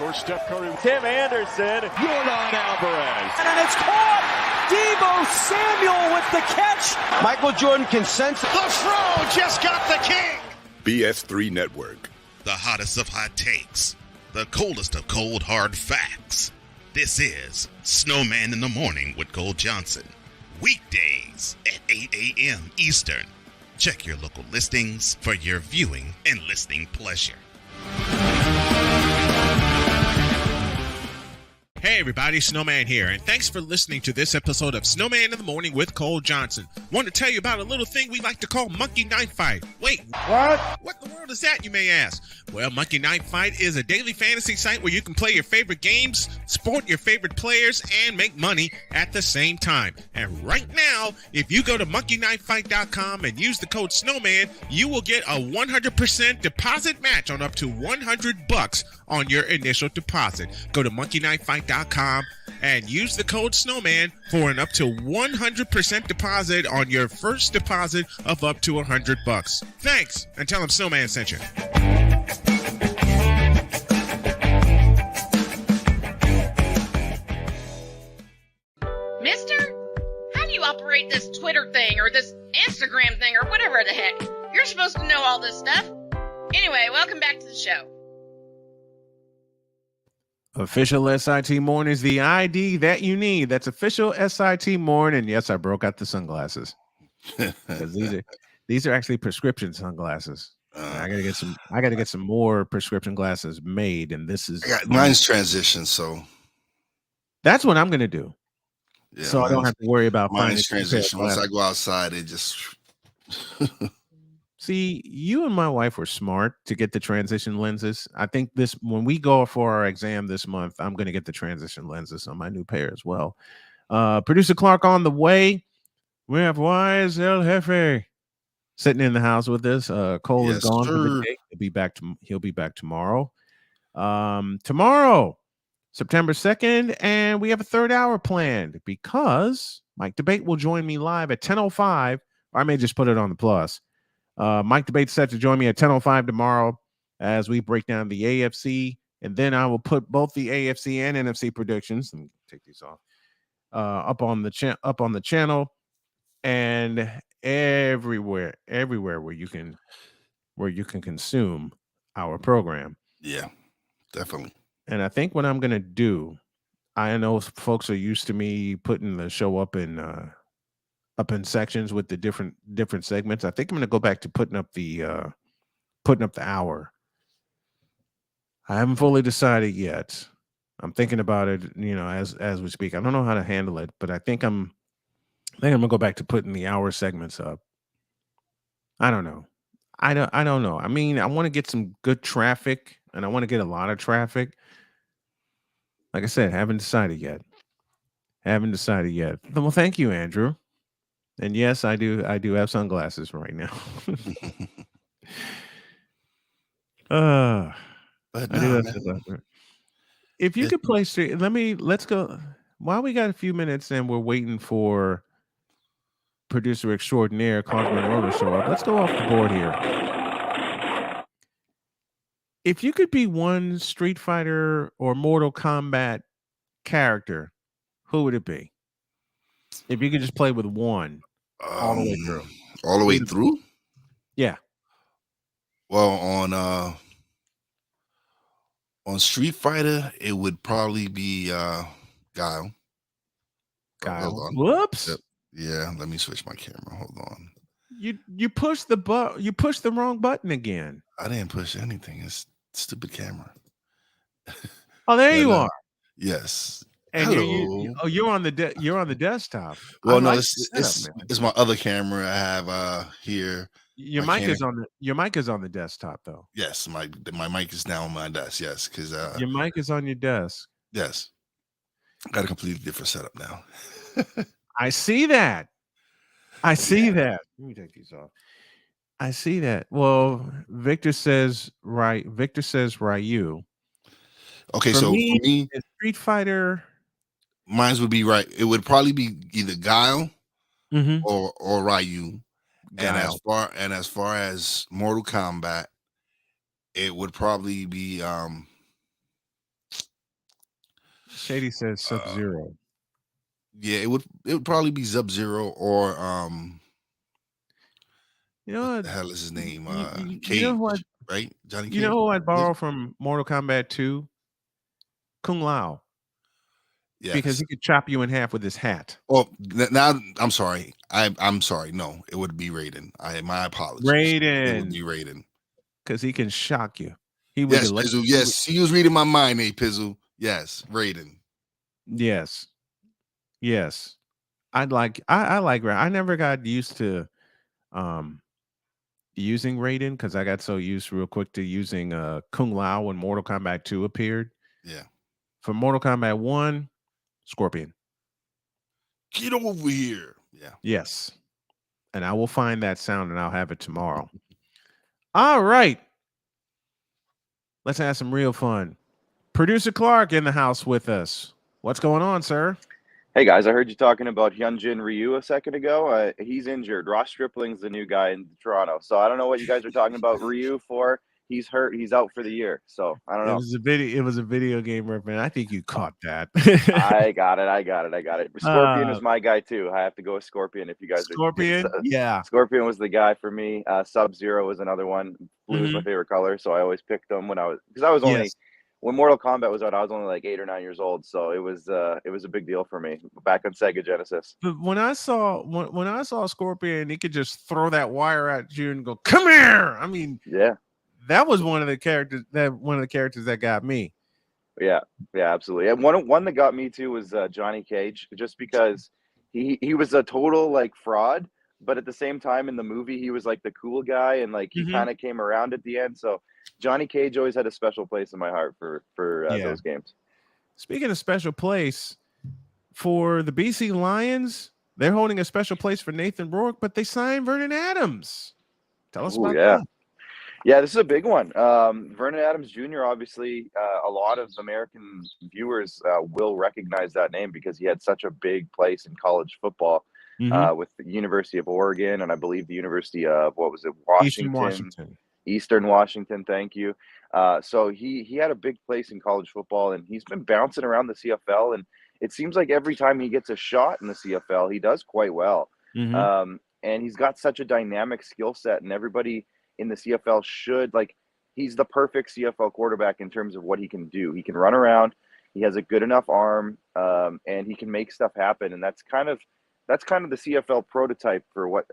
course, Steph Curry. Tim Anderson. Jordan Alvarez. And it's caught. Debo Samuel with the catch. Michael Jordan can sense it. The Fro just got the king. BS3 Network. The hottest of hot takes. The coldest of cold hard facts. This is Snowman in the Morning with Cole Johnson. Weekdays at 8 a.m. Eastern. Check your local listings for your viewing and listening pleasure. Hey everybody, Snowman here, and thanks for listening to this episode of Snowman in the Morning with Cole Johnson. Want to tell you about a little thing we like to call Monkey Knife Fight. Wait, what? What in the world is that, you may ask? Well, Monkey Knife Fight is a daily fantasy site where you can play your favorite games, support your favorite players, and make money at the same time. And right now, if you go to monkeyknifefight.com and use the code Snowman, you will get a 100% deposit match on up to $100 on your initial deposit. Go to monkeyknifefight.com and use the code Snowman for an up to 100% deposit on your first deposit of up to $100. Thanks, and tell them Snowman sent you. Mister, how do you operate this Twitter thing or this Instagram thing or whatever the heck? You're supposed to know all this stuff. Anyway, welcome back to the show. Official SIT Morn is the ID that you need. That's official SIT Morn. And yes, I broke out the sunglasses. Because these are actually prescription sunglasses. I gotta get some more prescription glasses made. And this is mine's transition, so that's what I'm gonna do. Yeah, so I don't have to worry about mine's transition. Once I go outside, it just See, you and my wife were smart to get the transition lenses. I think when we go for our exam this month, I'm going to get the transition lenses on my new pair as well. Producer Clark on the way. We have Wise El Jefe sitting in the house with us. Cole is gone for the day. He'll be back tomorrow. Tomorrow, September 2nd, and we have a third hour planned because Mike Debate will join me live at 10:05. Or I may just put it on the plus. Mike Debate's set to join me at 10:05 tomorrow as we break down the AFC, and then I will put both the AFC and NFC predictions. Let me take these off up on the channel and everywhere where you can consume our program. Yeah, definitely. And I think what I'm gonna do, I know folks are used to me putting the show up in sections with the different segments. I think I'm going to go back to putting up the hour. I haven't fully decided yet. I'm thinking about it, as we speak. I don't know how to handle it, but I think I'm going to go back to putting the hour segments up. I don't know. I don't know. I mean, I want to get some good traffic, and I want to get a lot of traffic. Like I said, haven't decided yet. Well, thank you, Andrew. And yes, I do have sunglasses right now. If you could play straight, let's go. While we got a few minutes and we're waiting for producer extraordinaire Cosmo Monroe to show up, let's go off the board here. If you could be one Street Fighter or Mortal Kombat character, who would it be? If you could just play with one all the way through. All the way through? Yeah. Well, on Street Fighter, it would probably be Guile. Hold on. Whoops. Yep. Yeah, let me switch my camera. Hold on. You pushed the wrong button again. I didn't push anything. It's stupid camera. Oh, there you are. Yes. And you're on the desktop. Well, no, it's my other camera I have here. Your mic is on the desktop though. Yes, my mic is now on my desk. Yes, because your mic is on your desk. Yes, got a completely different setup now. I see that. Let me take these off. I see that. Well, Victor says Ryu. Okay, so for me, Street Fighter. Mine would be right. It would probably be either Guile or Ryu. Guile. And as far as Mortal Kombat, it would probably be Shady says Sub-Zero. Yeah, it would probably be Sub-Zero or You know what the hell is his name? you Cage, know who right? Johnny you Cage. know who I'd borrow from Mortal Kombat 2? Kung Lao. Because Yes. he could chop you in half with his hat. Oh, now I'm sorry. I'm sorry. No, it would be Raiden. My apologies. It would be Raiden. Because he can shock you. He would Yes, elect- Pizzle. Yes, he was reading my mind, Pizzle. Yes, Raiden. Yes. Yes. I like Raiden. I never got used to using Raiden because I got so used real quick to using Kung Lao when Mortal Kombat 2 appeared. Yeah. For Mortal Kombat 1, Scorpion. Get over here. Yeah. Yes. And I will find that sound and I'll have it tomorrow. All right. Let's have some real fun. Producer Clark in the house with us. What's going on, sir? Hey guys, I heard you talking about Hyunjin Ryu a second ago. He's injured. Ross Stripling's the new guy in Toronto. So I don't know what you guys are talking about Ryu for. He's hurt. He's out for the year. So I don't know. It was a video game reference. I think you caught that. I got it. Scorpion is my guy too. I have to go with Scorpion if you guys Scorpion? Yeah. Scorpion was the guy for me. Sub-Zero was another one. Blue is my favorite color, so I always picked them when I was only when Mortal Kombat was out, I was only like 8 or 9 years old, so it was a big deal for me back on Sega Genesis. But when I saw Scorpion, he could just throw that wire at you and go, "Come here!" I mean, yeah, that was one of the characters that got me. Yeah, absolutely. And one that got me too was Johnny Cage, just because he was a total like fraud, but at the same time in the movie he was like the cool guy, and like he kind of came around at the end. So Johnny Cage always had a special place in my heart for those games. Speaking of special place, for the BC Lions, they're holding a special place for Nathan Rourke, but they signed Vernon Adams. Tell us about that. Yeah, this is a big one. Vernon Adams Jr., obviously, a lot of American viewers will recognize that name because he had such a big place in college football with the University of Oregon and I believe the University of, Eastern Washington, thank you. So he had a big place in college football, and he's been bouncing around the CFL, and it seems like every time he gets a shot in the CFL, he does quite well. And he's got such a dynamic skill set, and everybody in the CFL he's the perfect CFL quarterback in terms of what he can do. He can run around, he has a good enough arm, and he can make stuff happen. And that's kind of the CFL prototype for what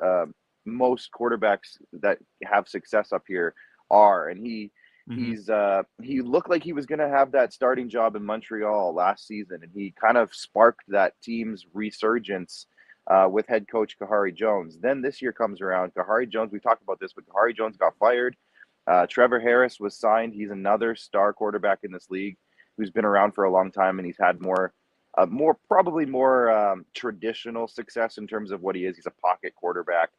most quarterbacks that have success up here are. And he looked like he was going to have that starting job in Montreal last season, and he kind of sparked that team's resurgence with head coach Kahari Jones. Then this year comes around. Kahari Jones, we talked about this, but Kahari Jones got fired. Trevor Harris was signed. He's another star quarterback in this league who's been around for a long time, and he's had more traditional success in terms of what he is. He's a pocket quarterback.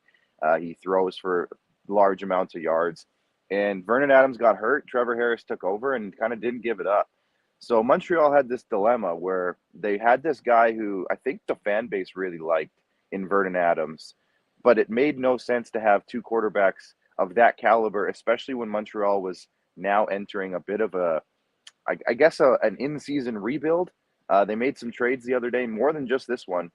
He throws for large amounts of yards. And Vernon Adams got hurt. Trevor Harris took over and kind of didn't give it up. So Montreal had this dilemma where they had this guy who I think the fan base really liked in Vernon Adams, but it made no sense to have two quarterbacks of that caliber, especially when Montreal was now entering a bit of an in-season rebuild. They made some trades the other day, more than just this one.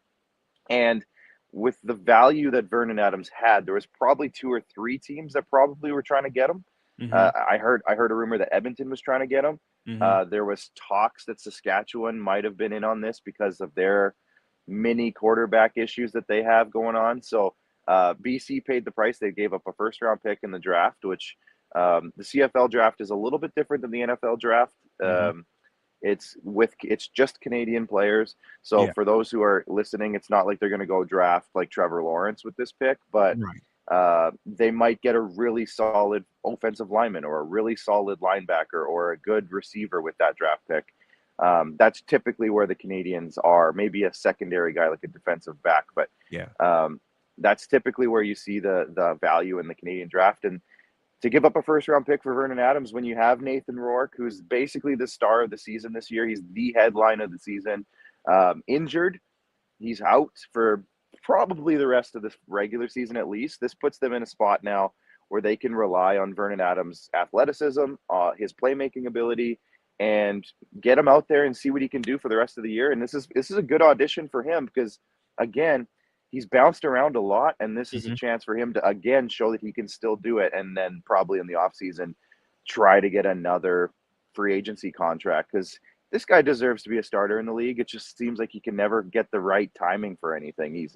And with the value that Vernon Adams had, there was probably 2 or 3 teams that probably were trying to get him. I heard a rumor that Edmonton was trying to get him. There was talks that Saskatchewan might have been in on this because of their mini quarterback issues that they have going on. So BC paid the price. They gave up a first-round pick in the draft, which the CFL draft is a little bit different than the NFL draft. It's just Canadian players. So for those who are listening, it's not like they're going to go draft like Trevor Lawrence with this pick, but they might get a really solid offensive lineman or a really solid linebacker or a good receiver with that draft pick. That's typically where the Canadians are. Maybe a secondary guy like a defensive back, but that's typically where you see the value in the Canadian draft. And to give up a first-round pick for Vernon Adams when you have Nathan Rourke, who's basically the star of the season this year, he's the headline of the season, injured, he's out for probably the rest of this regular season at least. This puts them in a spot now where they can rely on Vernon Adams' athleticism, his playmaking ability, and get him out there and see what he can do for the rest of the year. And this is a good audition for him because, again, he's bounced around a lot, and this is a chance for him to, again, show that he can still do it, and then probably in the offseason try to get another free agency contract because this guy deserves to be a starter in the league. It just seems like he can never get the right timing for anything. He's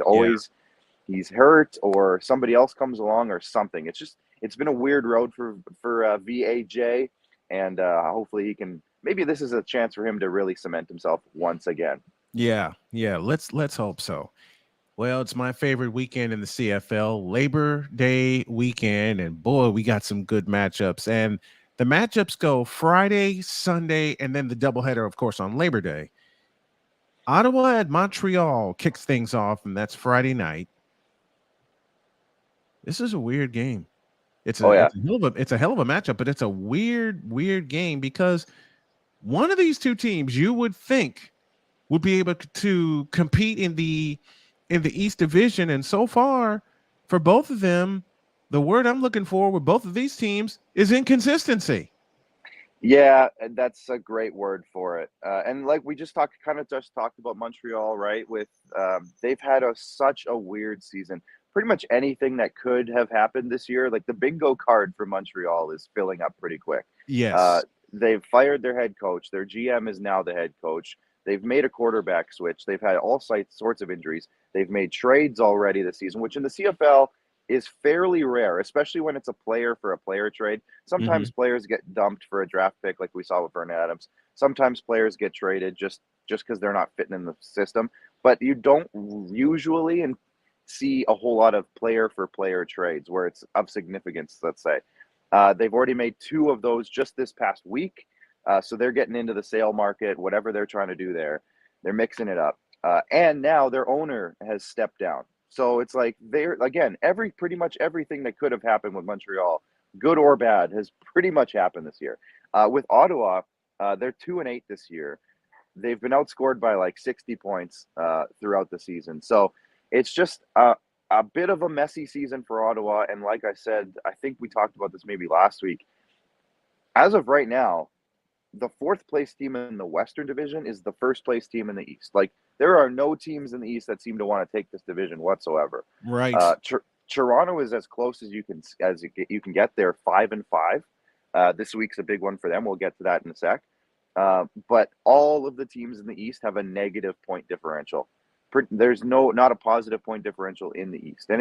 hurt or somebody else comes along or something. It's been a weird road for VAJ, and hopefully he can. Maybe this is a chance for him to really cement himself once again. Yeah. Let's hope so. Well, it's my favorite weekend in the CFL, Labor Day weekend, and boy, we got some good matchups. And the matchups go Friday, Sunday, and then the doubleheader, of course, on Labor Day. Ottawa at Montreal kicks things off, and that's Friday night. This is a weird game. It's a hell of a matchup, but it's a weird game because one of these two teams you would think would be able to compete in the East Division, and so far for both of them, the word I'm looking for with both of these teams is inconsistency. Yeah, and that's a great word for it. And like we just talked about Montreal, right? With they've had such a weird season. Pretty much anything that could have happened this year, like the bingo card for Montreal is filling up pretty quick. Yes. They've fired their head coach. Their GM is now the head coach. They've made a quarterback switch. They've had all sorts of injuries. They've made trades already this season, which in the CFL is fairly rare, especially when it's a player for a player trade. Sometimes players get dumped for a draft pick, like we saw with Vernon Adams. Sometimes players get traded just because they're not fitting in the system. But you don't usually see a whole lot of player for player trades where it's of significance, let's say. They've already made 2 of those just this past week. So they're getting into the sale market, whatever they're trying to do there. They're mixing it up. And now their owner has stepped down. So it's like pretty much everything that could have happened with Montreal, good or bad, has pretty much happened this year. With Ottawa, they're 2-8 this year. They've been outscored by like 60 points throughout the season. So it's just a bit of a messy season for Ottawa. And like I said, I think we talked about this maybe last week. As of right now, the 4th place team in the Western Division is the 1st place team in the East. Like, there are no teams in the East that seem to want to take this division whatsoever. Right. Toronto is as close as you can get there, 5-5. This week's a big one for them. We'll get to that in a sec. But all of the teams in the East have a negative point differential. There's not a positive point differential in the East. And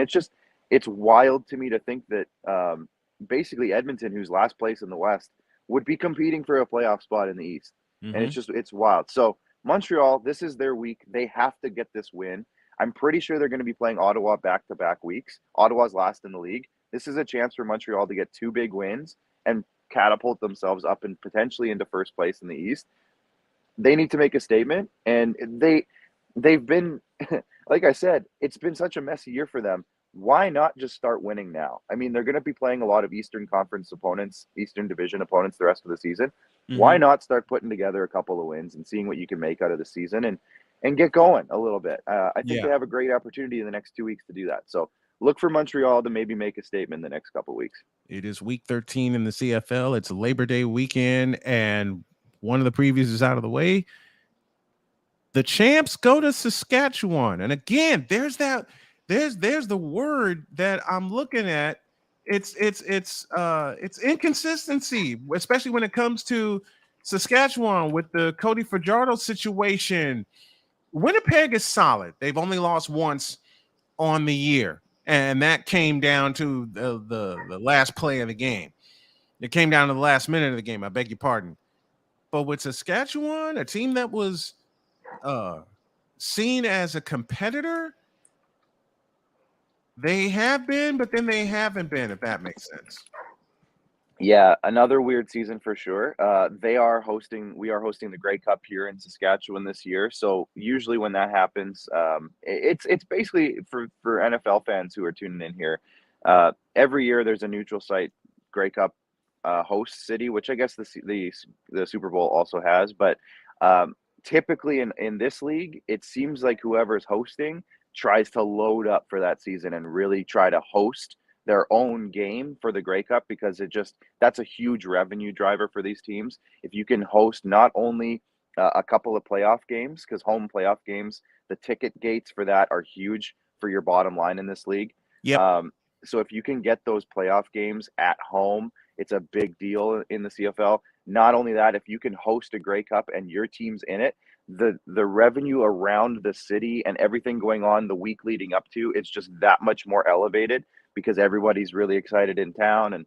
it's wild to me to think that basically Edmonton, who's last place in the West, would be competing for a playoff spot in the East. And it's wild. So Montreal, this is their week. They have to get this win. I'm pretty sure they're going to be playing Ottawa back-to-back weeks. Ottawa's last in the league. This is a chance for Montreal to get 2 big wins and catapult themselves up and potentially into 1st place in the East. They need to make a statement, and they've been, like I said, it's been such a messy year for them. Why not just start winning now? I mean, they're going to be playing a lot of Eastern Conference opponents, Eastern Division opponents the rest of the season. Why not start putting together a couple of wins and seeing what you can make out of the season and get going a little bit? I think they have a great opportunity in the next 2 weeks to do that. So look for Montreal to maybe make a statement in the next couple of weeks. It is week 13 in the CFL. It's Labor Day weekend, and one of the previews is out of the way. The champs go to Saskatchewan. And again, there's the word that I'm looking at. It's inconsistency, especially when it comes to Saskatchewan with the Cody Fajardo situation. Winnipeg is solid. They've only lost once on the year, and that came down to the last play of the game. It came down to the last minute of the game. I beg your pardon. But with Saskatchewan, a team that was seen as a competitor, they have been, but then they haven't been, if that makes sense. Yeah, another weird season for sure. We are hosting the Grey Cup here in Saskatchewan this year. So usually when that happens, it's basically for NFL fans who are tuning in here. Every year there's a neutral site Grey Cup host city, which I guess the Super Bowl also has. But typically in this league, it seems like whoever's hosting tries to load up for that season and really try to host their own game for the Grey Cup, because that's a huge revenue driver for these teams. If you can host not only a couple of playoff games, because home playoff games, the ticket gates for that are huge for your bottom line in this league. Yep. So if you can get those playoff games at home, it's a big deal in the CFL. Not only that, if you can host a Grey Cup and your team's in it, the revenue around the city and everything going on the week leading up to, it's just that much more elevated because everybody's really excited in town, and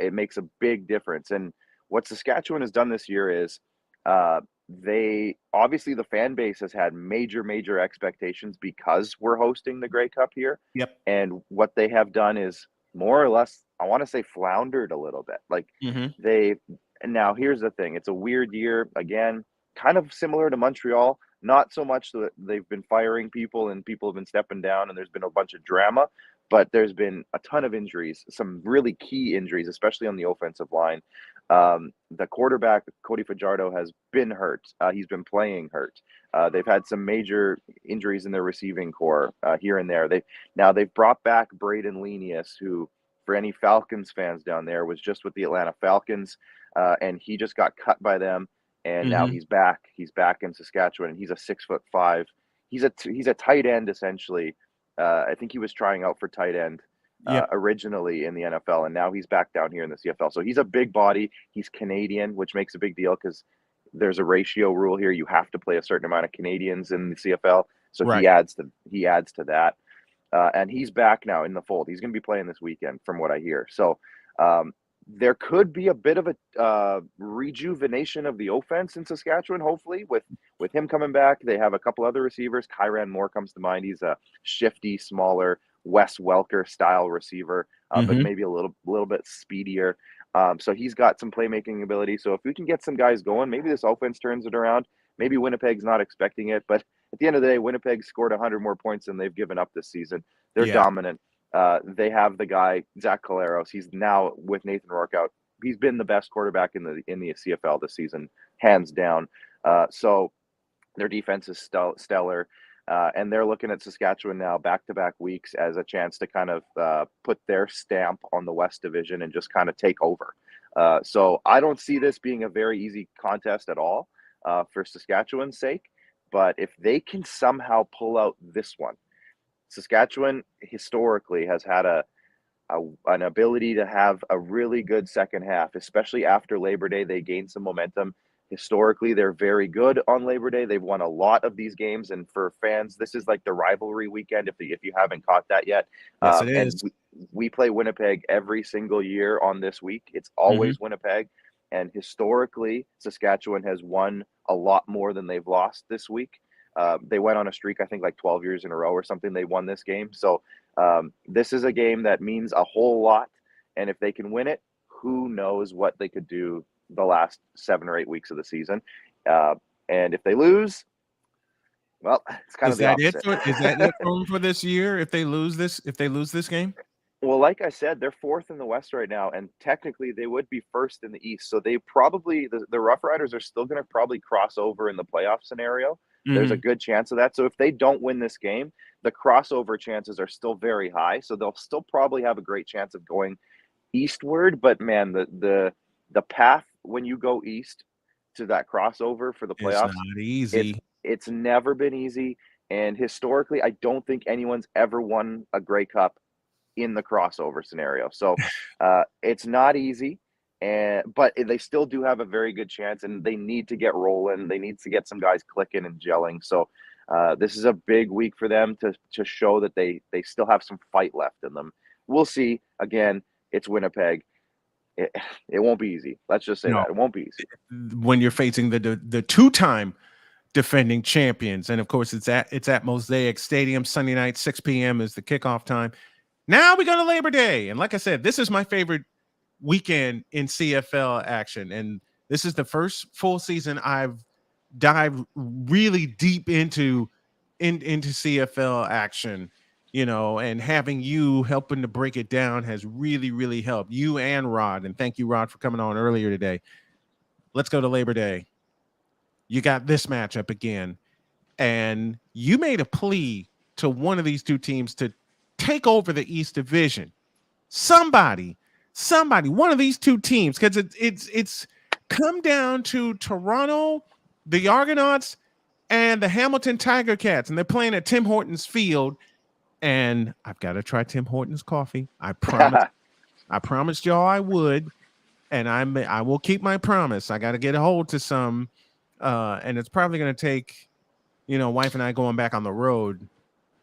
it makes a big difference. And what Saskatchewan has done this year is they obviously, the fan base has had major expectations because we're hosting the Grey Cup here. Yep. And what they have done is more or less, I want to say, floundered a little bit. Like and now here's the thing. It's a weird year again, kind of similar to Montreal, not so much that they've been firing people and people have been stepping down and there's been a bunch of drama, but there's been a ton of injuries, some really key injuries, especially on the offensive line. The quarterback, Cody Fajardo, has been hurt. He's been playing hurt. They've had some major injuries in their receiving core here and there. They've brought back Braden Lenius, who, for any Falcons fans down there, was just with the Atlanta Falcons, and he just got cut by them. And now he's back. He's back in Saskatchewan, and he's a 6'5". He's a tight end essentially. I think he was trying out for tight end originally in the NFL, and now he's back down here in the CFL. So he's a big body. He's Canadian, which makes a big deal because there's a ratio rule here. You have to play a certain amount of Canadians in the CFL. So he adds to that, and he's back now in the fold. He's going to be playing this weekend, from what I hear. So there could be a bit of a rejuvenation of the offense in Saskatchewan, hopefully, with him coming back. They have a couple other receivers. Kyran Moore comes to mind. He's a shifty, smaller Wes Welker style receiver, but maybe a little bit speedier. So he's got some playmaking ability. So if we can get some guys going, maybe this offense turns it around. Maybe Winnipeg's not expecting it, but at the end of the day, Winnipeg scored 100 more points than they've given up this season. They're dominant. They have the guy, Zach Collaros. He's now with Nathan Rourke out. He's been the best quarterback in the CFL this season, hands down. So their defense is stellar. And they're looking at Saskatchewan now back-to-back weeks as a chance to kind of put their stamp on the West Division and just kind of take over. So I don't see this being a very easy contest at all for Saskatchewan's sake. But if they can somehow pull out this one, Saskatchewan historically has had an ability to have a really good second half, especially after Labor Day. They gained some momentum. Historically, they're very good on Labor Day. They've won a lot of these games, and for fans, this is like the rivalry weekend. If you haven't caught that yet, yes, it is. And we play Winnipeg every single year on this week. It's always Winnipeg, and historically, Saskatchewan has won a lot more than they've lost this week. They went on a streak, I think, like 12 years in a row or something. They won this game, so this is a game that means a whole lot. And if they can win it, who knows what they could do the last 7 or 8 weeks of the season. And if they lose, well, it's kind of the opposite. Is that it for this year? If they lose this game? Well, like I said, they're 4th in the West right now, and technically they would be 1st in the East. So they probably, the Rough Riders are still going to probably cross over in the playoff scenario. There's a good chance of that. So if they don't win this game, the crossover chances are still very high. So they'll still probably have a great chance of going eastward. But man, the path when you go east to that crossover for the playoffs, it's not easy. It's never been easy. And historically, I don't think anyone's ever won a Grey Cup in the crossover scenario. So it's not easy. But they still do have a very good chance, and they need to get rolling. They need to get some guys clicking and gelling. So this is a big week for them to show that they still have some fight left in them. We'll see. Again, it's Winnipeg. It won't be easy. Let's just say that. It won't be easy. When you're facing the two-time defending champions. And of course, it's at Mosaic Stadium. Sunday night, 6 p.m. is the kickoff time. Now we go to Labor Day. And like I said, this is my favorite weekend in CFL action, and this is the first full season I've dived really deep into CFL action, and having you helping to break it down has really helped. You and Rod, and thank you, Rod, for coming on earlier today. Let's go to Labor Day. You got this matchup again, and you made a plea to one of these two teams to take over the East Division. somebody, one of these two teams, because it's come down to Toronto, the Argonauts, and the Hamilton Tiger Cats, and they're playing at Tim Hortons Field. And I've got to try Tim Hortons coffee. I promise. I promised y'all I would, and I will keep my promise. I got to get a hold to some, and it's probably going to take, wife and I going back on the road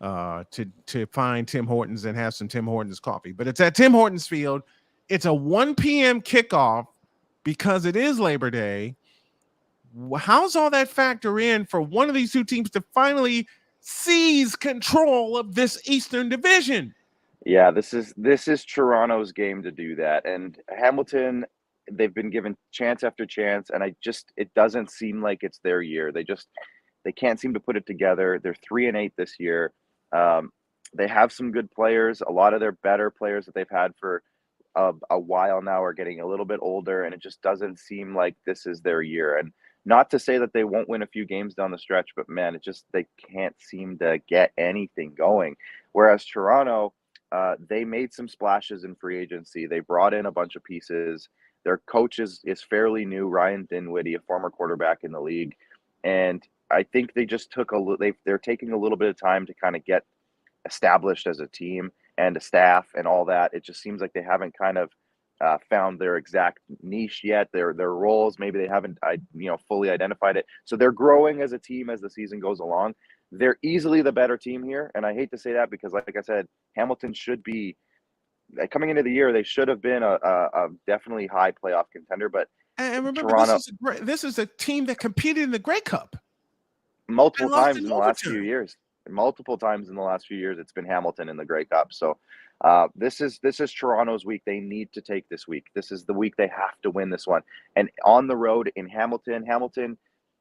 to find Tim Hortons and have some Tim Hortons coffee. But it's at Tim Hortons Field. It's a 1 p.m. kickoff because it is Labor Day. How's all that factor in for one of these two teams to finally seize control of this Eastern Division? Yeah, this is Toronto's game to do that. And Hamilton, they've been given chance after chance, and it doesn't seem like it's their year. They can't seem to put it together. They're 3-8 this year. They have some good players. A lot of their better players that they've had for a while now are getting a little bit older, and it just doesn't seem like this is their year. And not to say that they won't win a few games down the stretch, but man, they can't seem to get anything going. Whereas Toronto, they made some splashes in free agency. They brought in a bunch of pieces. Their coach is fairly new, Ryan Dinwiddie, a former quarterback in the league. And I think they just they're taking a little bit of time to kind of get established as a team and a staff and all that. It just seems like they haven't kind of found their exact niche yet, their roles. Maybe they haven't fully identified it. So they're growing as a team as the season goes along. They're easily the better team here, and I hate to say that because, like I said, Hamilton should be coming into the year. They should have been a definitely high playoff contender. But and remember, Toronto, this is a team that competed in the Grey Cup multiple times in the last few years. Multiple times in the last few years, it's been Hamilton in the Grey Cup. So this is Toronto's week. They need to take this week. This is the week they have to win this one. And on the road in Hamilton,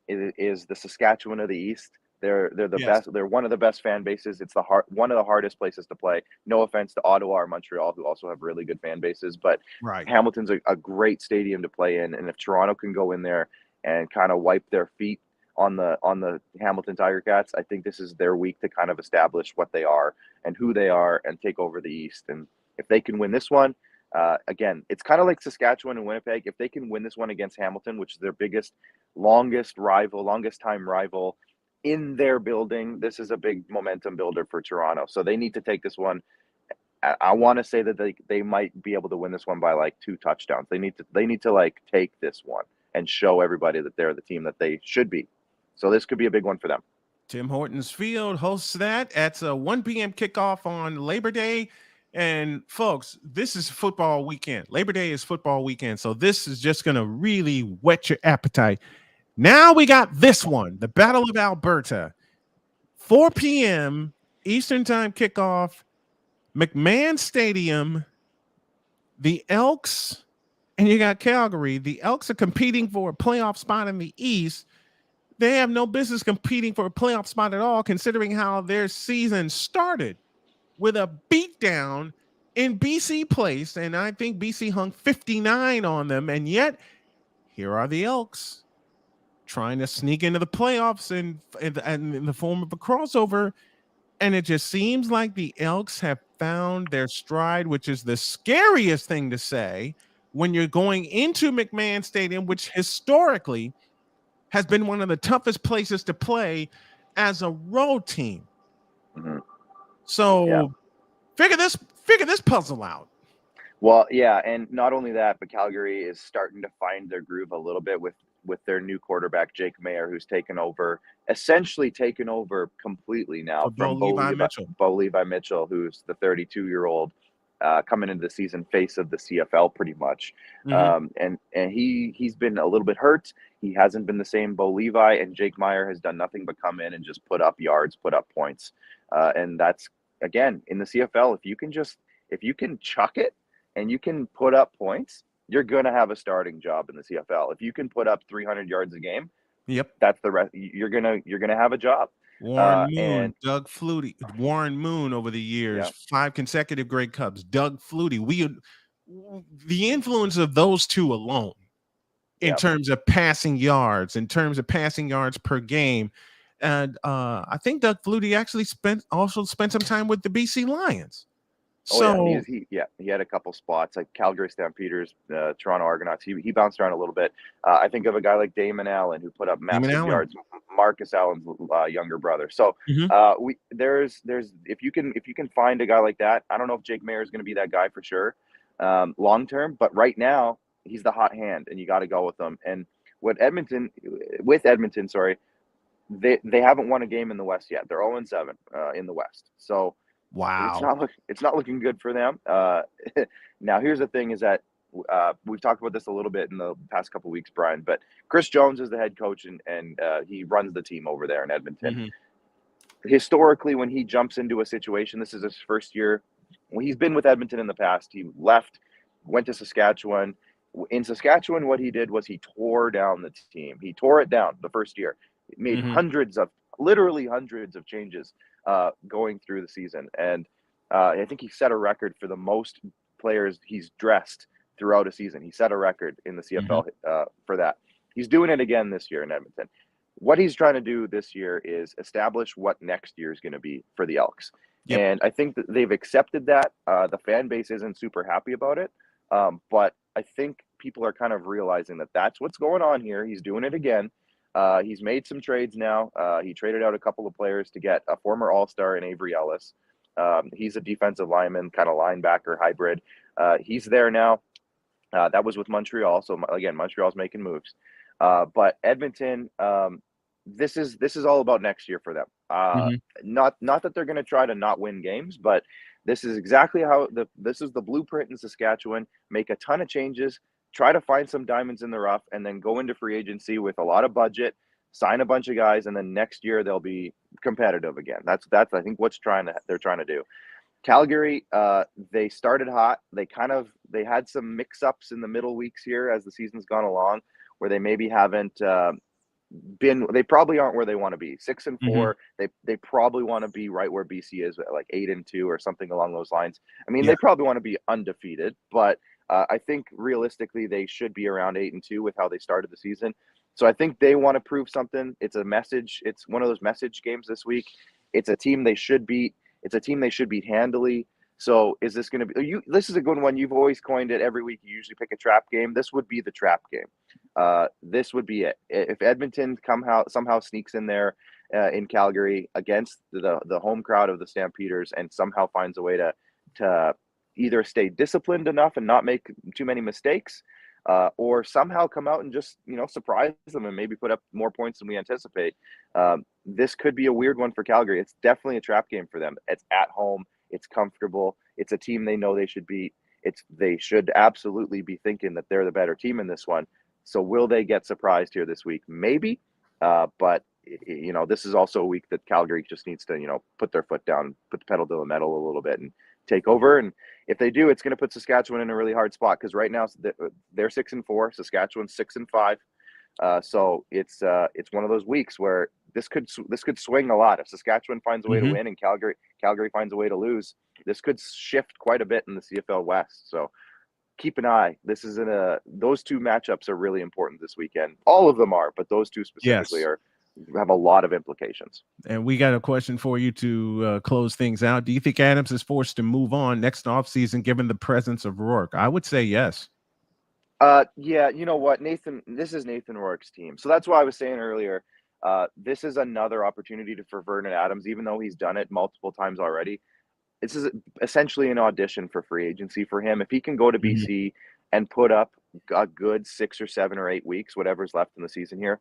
is the Saskatchewan of the East. They're the best. They're one of the best fan bases. It's one of the hardest places to play. No offense to Ottawa or Montreal, who also have really good fan bases, but Hamilton's a great stadium to play in. And if Toronto can go in there and kind of wipe their feet on the Hamilton Tiger Cats, I think this is their week to kind of establish what they are and who they are and take over the East. And if they can win this one, again, it's kind of like Saskatchewan and Winnipeg. If they can win this one against Hamilton, which is their longest time rival in their building, this is a big momentum builder for Toronto. So they need to take this one. I want to say that they might be able to win this one by like 2 touchdowns. They need to like take this one and show everybody that they're the team that they should be. So this could be a big one for them. Tim Hortons Field hosts that. That's a 1 p.m. kickoff on Labor Day. And folks, this is football weekend. Labor Day is football weekend. So this is just going to really whet your appetite. Now we got this one, the Battle of Alberta. 4 p.m. Eastern Time kickoff, McMahon Stadium. The Elks, and you got Calgary. The Elks are competing for a playoff spot in the East. They have no business competing for a playoff spot at all, considering how their season started with a beatdown in BC Place. And I think BC hung 59 on them. And yet, here are the Elks trying to sneak into the playoffs in the form of a crossover. And it just seems like the Elks have found their stride, which is the scariest thing to say when you're going into McMahon Stadium, which historically has been one of the toughest places to play as a road team. Mm-hmm. So figure this puzzle out. Well, yeah, and not only that, but Calgary is starting to find their groove a little bit with their new quarterback, Jake Mayer, who's essentially taken over completely now from Bo Levi Mitchell, who's the 32-year-old coming into the season face of the CFL pretty much. Mm-hmm. And he's been a little bit hurt. He hasn't been the same Bo Levi, and Jake Meyer has done nothing but come in and just put up yards, put up points. And that's, again, in the CFL, if you can chuck it and you can put up points, you're going to have a starting job in the CFL. If you can put up 300 yards a game, that's the rest. You're going to have a job. Warren Moon, Doug Flutie, Warren Moon over the years, 5 consecutive Grey Cups. Doug Flutie, the influence of those two alone, in terms of passing yards, per game, and I think Doug Flutie actually spent some time with the BC Lions. So he had a couple spots like Calgary Stampeders, Toronto Argonauts. He bounced around a little bit. I think of a guy like Damon Allen who put up massive yards. Marcus Allen's younger brother. So there's if you can find a guy like that. I don't know if Jake Maier is going to be that guy for sure long term, but right now he's the hot hand, and you got to go with him. And Edmonton, they haven't won a game in the West yet. They're 0-7 in the West. So. Wow. It's not looking good for them. Now, here's the thing is that we've talked about this a little bit in the past couple of weeks, Brian, but Chris Jones is the head coach and he runs the team over there in Edmonton. Historically, when he jumps into a situation, this is his first year. Well, he's been with Edmonton in the past. He left, went to Saskatchewan. In Saskatchewan, what he did was he tore down the team. He tore it down the first year. He made literally hundreds of changes going through the season. And I think he set a record for the most players he's dressed throughout a season. He set a record in the CFL for that. He's doing it again this year in Edmonton. What he's trying to do this year is establish what next year is going to be for the Elks. Yep. And I think that they've accepted that. The fan base isn't super happy about it. But I think people are kind of realizing that that's what's going on here. He's doing it again. He's made some trades now. He traded out a couple of players to get a former All-Star in Avery Ellis. He's a defensive lineman, kind of linebacker hybrid. He's there now. That was with Montreal. So again, Montreal's making moves. But Edmonton, this is all about next year for them. Not that they're going to try to not win games, but this is exactly how this is the blueprint in Saskatchewan. Make a ton of changes. Try to find some diamonds in the rough, and then go into free agency with a lot of budget, sign a bunch of guys, and then next year they'll be competitive again. That's I think they're trying to do. Calgary, they started hot. They had some mix-ups in the middle weeks here as the season's gone along, where they maybe haven't they probably aren't where they want to be. 6-4. They probably want to be right where BC is, like 8-2 or something along those lines. I mean, they probably want to be undefeated, but I think realistically they should be around 8-2 with how they started the season. So I think they want to prove something. It's a message. It's one of those message games this week. It's a team they should beat. It's a team they should beat handily. So is this going to be this is a good one. You've always coined it every week. You usually pick a trap game. This would be the trap game. This would be it. If Edmonton somehow sneaks in there in Calgary against the home crowd of the Stampeders and somehow finds a way to either stay disciplined enough and not make too many mistakes, or somehow come out and just surprise them and maybe put up more points than we anticipate. This could be a weird one for Calgary. It's definitely a trap game for them. It's at home. It's comfortable. It's a team they know they should beat. They should absolutely be thinking that they're the better team in this one. So will they get surprised here this week? Maybe. But this is also a week that Calgary just needs to, put their foot down, put the pedal to the metal a little bit and take over. And if they do, it's going to put Saskatchewan in a really hard spot, because right now they're 6-4, Saskatchewan's 6-5. So it's one of those weeks where this could swing a lot. If Saskatchewan finds a way to win and Calgary finds a way to lose, this could shift quite a bit in the CFL West. So keep an eye. Those two matchups are really important this weekend. All of them are, but those two specifically have a lot of implications. And we got a question for you to close things out. Do you think Adams is forced to move on next offseason given the presence of Rourke? I would say yes. Yeah, you know what, Nathan, this is Nathan Rourke's team. So that's why I was saying earlier, this is another opportunity for Vernon Adams, even though he's done it multiple times already. This is essentially an audition for free agency for him. If he can go to BC and put up a good 6 or 7 or 8 weeks, whatever's left in the season here,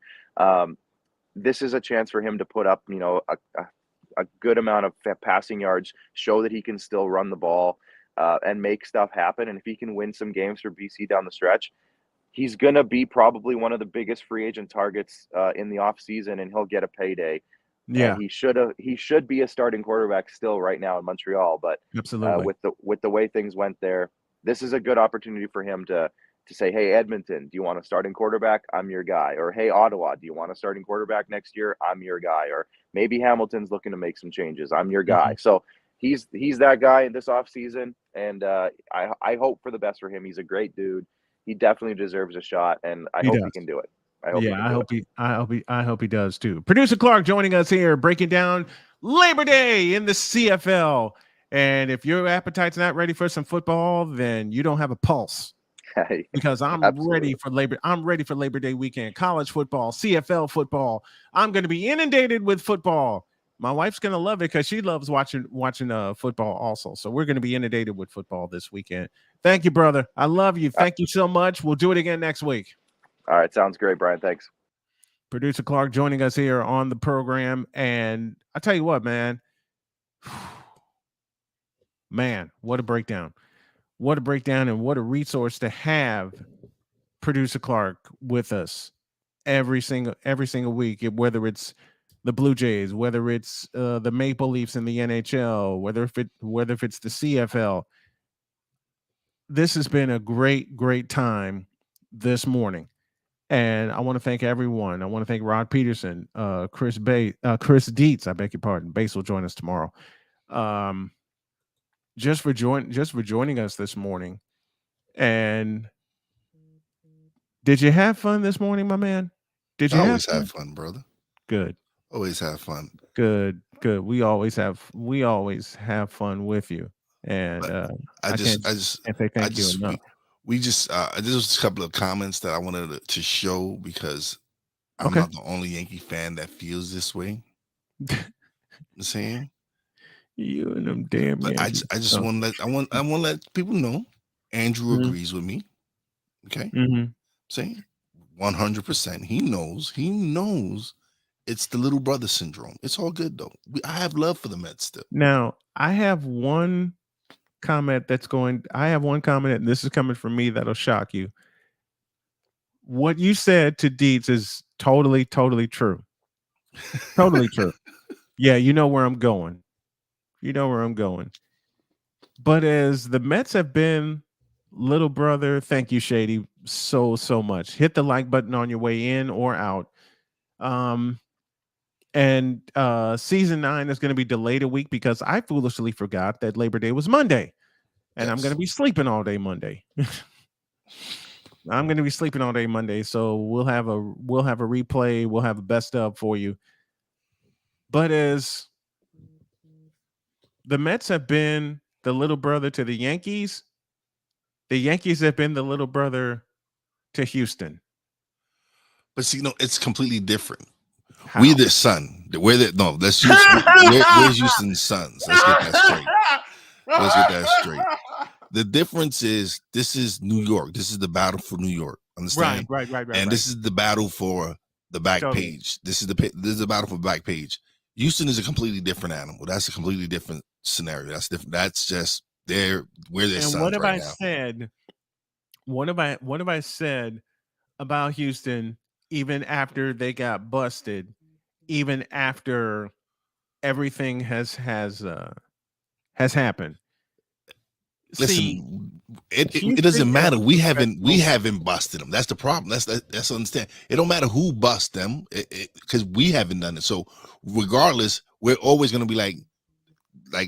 this is a chance for him to put up, a good amount of passing yards, show that he can still run the ball, and make stuff happen. And if he can win some games for BC down the stretch, he's going to be probably one of the biggest free agent targets in the offseason, and he'll get a payday. Yeah, and he should be a starting quarterback still right now in Montreal. But absolutely, with the way things went there, this is a good opportunity for him to say, hey, Edmonton, do you want a starting quarterback? I'm your guy. Or hey, Ottawa, do you want a starting quarterback next year? I'm your guy. Or maybe Hamilton's looking to make some changes. I'm your guy. So he's that guy in this offseason, and I hope for the best for him. He's a great dude. He definitely deserves a shot, and I hope he can do it. I hope he does too. Producer Clark joining us here, breaking down Labor Day in the CFL. And if your appetite's not ready for some football, then you don't have a pulse. Because I'm ready for Labor Day weekend. College football, CFL football. I'm going to be inundated with football. My wife's going to love it because she loves watching football also. So we're going to be inundated with football this weekend. Thank you, brother. I love you. Thank you so much. We'll do it again next week. All right. Sounds great, Brian. Thanks. Producer Clark joining us here on the program. And I tell you what, man. Man, what a breakdown. What a breakdown and what a resource to have Producer Clark with us every single week, whether it's the Blue Jays, whether it's the Maple Leafs in the NHL, whether if it's the CFL. This has been a great time this morning. And I want to thank everyone. I want to thank Rod Peterson, Chris Dietz, I beg your pardon. Bass will join us tomorrow. Just for joining us this morning. And did you have fun this morning, my man? Did you always have fun, brother? Good. Always have fun. Good. We always have fun with you. And I can't say thank you enough. We just this was a couple of comments that I wanted to show because I'm not the only Yankee fan that feels this way. I'm saying you and them damn Yankees. I just want to let people know Andrew agrees with me. Okay. Saying 100%. He knows it's the little brother syndrome. It's all good though. I have love for the Mets still. Now I have one comment and this is coming from me that'll shock you. What you said to Dietz is totally true. Totally true. Yeah, you know where I'm going. But as the Mets have been little brother, thank you, Shady, so much. Hit the like button on your way in or out. And season 9 is going to be delayed a week because I foolishly forgot that Labor Day was Monday. And I'm going to be sleeping all day Monday. So we'll have a replay. We'll have a best of for you. But as the Mets have been the little brother to the Yankees have been the little brother to Houston. But see, it's completely different. How? We're their son. That's Houston. Where's Houston's sons? Let's get that straight. The difference is this is New York. This is the battle for New York. Understand? Right. And this is the battle for the back page. This is the battle for back page. Houston is a completely different animal. That's a completely different scenario. That's different. That's just we're their sons. What have right I now. said? What have I said about Houston? Even after they got busted, even after everything has happened. Listen, it doesn't matter. We haven't busted them. That's the problem. That's understand. It don't matter who bust them because we haven't done it. So regardless, we're always going to be like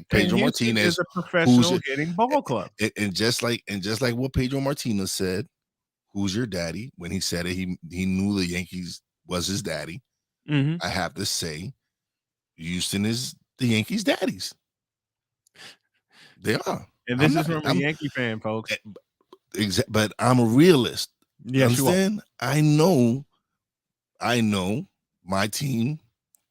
Pedro Martinez is a professional hitting ball club. And just like what Pedro Martinez said, who's your daddy? When he said it, he knew the Yankees was his daddy. I have to say, Houston is the Yankees' daddies. They are. And this is from a Yankee fan, folks. But I'm a realist. Yes, understand? You are. I know my team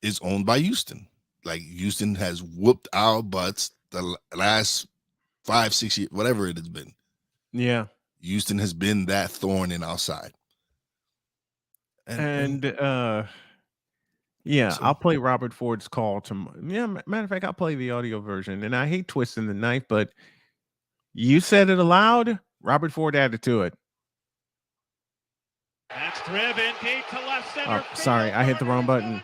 is owned by Houston. Like Houston has whooped our butts the last 5-6 years, whatever it has been. Yeah. Houston has been that thorn in our side. I'll play Robert Ford's call tomorrow. Yeah, matter of fact, I'll play the audio version. And I hate twisting the knife, but you said it aloud. Robert Ford added to it. That's driven deep to left center. Sorry, I hit the wrong button.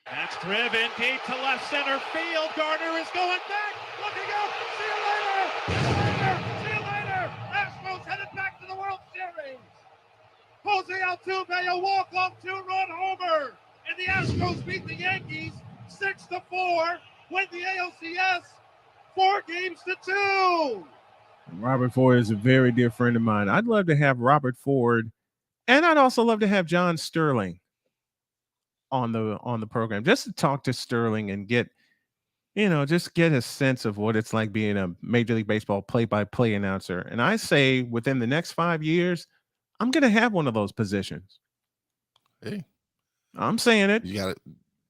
That's driven deep to left center field. Gardner is going back. Looking up. See you later. See you later. Astros headed back to the World Series. Jose Altuve, a walk-off 2-run homer. And the Astros beat the Yankees 6-4. Win the ALCS 4-2. Robert Ford is a very dear friend of mine. I'd love to have Robert Ford, and I'd also love to have John Sterling on the program just to talk to Sterling and get just get a sense of what it's like being a Major League Baseball play-by-play announcer. And I say within the next 5 years, I'm going to have one of those positions. Hey, I'm saying it. You got to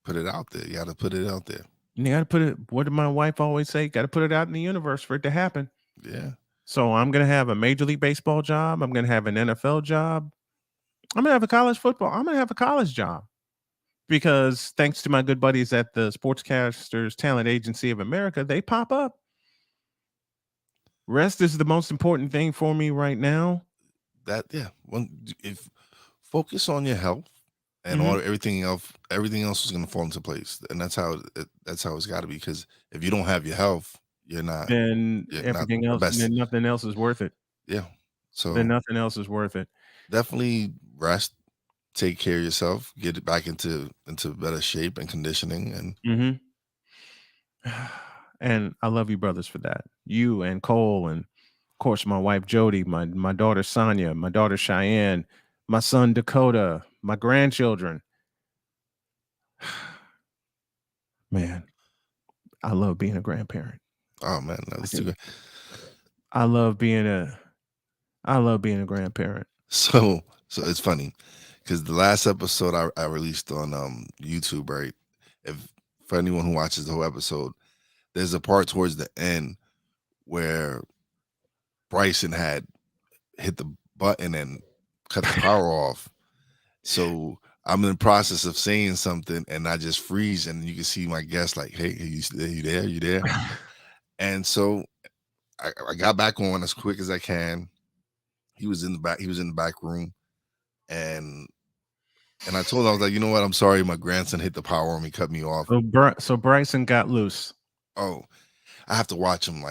put it out there. You got to put it out there. You got to put it. What did my wife always say? Got to put it out in the universe for it to happen. Yeah. So I'm going to have a Major League Baseball job. I'm going to have an NFL job. I'm going to have a college football. I'm going to have a college job. Because thanks to my good buddies at the Sportscasters Talent Agency of America, they pop up. Rest is the most important thing for me right now. If focus on your health and all everything else is going to fall into place, and that's how it's got to be. Because if you don't have your health, then everything else, then nothing else is worth it. Yeah. So then nothing else is worth it. Definitely rest. Take care of yourself, get it back into better shape and conditioning, and I love you brothers for that. You and Cole, and of course my wife Jody, my daughter Sonia, my daughter Cheyenne, my son Dakota, my grandchildren. Man, I love being a grandparent. Oh man, that's too good. I love being a grandparent. So it's funny. Because the last episode I released on YouTube, right? For anyone who watches the whole episode, there's a part towards the end where Bryson had hit the button and cut the power off. So I'm in the process of saying something, and I just freeze, and you can see my guest like, "Hey, you there? You there?" And so I got back on as quick as I can. He was in the back room, and I told him, I was like, you know what? I'm sorry, my grandson hit the power on me, cut me off. So Bryson got loose. Oh, I have to watch him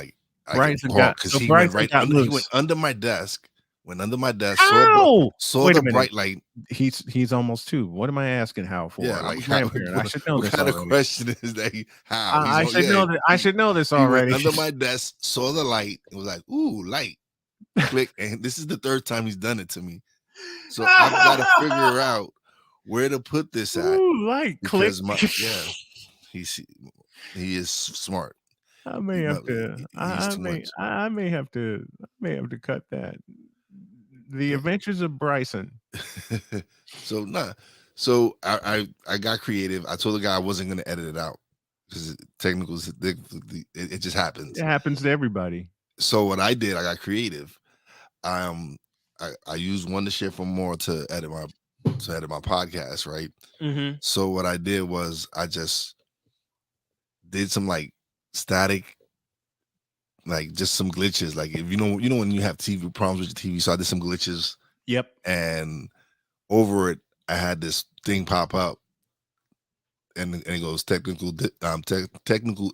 Bryson got loose. He went under my desk. Ow! Saw the bright light. He's almost 2. What am I asking how for? Yeah, I'm a grandparent. I should know this. What kind already. of question is that? How? I should know this already. He went under my desk, saw the light, and was like, "Ooh, light!" Click, and this is the 3rd time he's done it to me. So I've got to figure out where to put this at. Ooh, light click. He is smart. I may have to. I may have to cut that. The Adventures of Bryson. So I got creative. I told the guy I wasn't going to edit it out because technicals, it just happens. It happens to everybody. So what I did, I got creative. I used Wonder Share for More to edit my podcast, right? So what I did was I just did some like static, like just some glitches. Like if you know when you have TV problems with your TV, so I did some glitches. Yep. And over it, I had this thing pop up, and it goes technical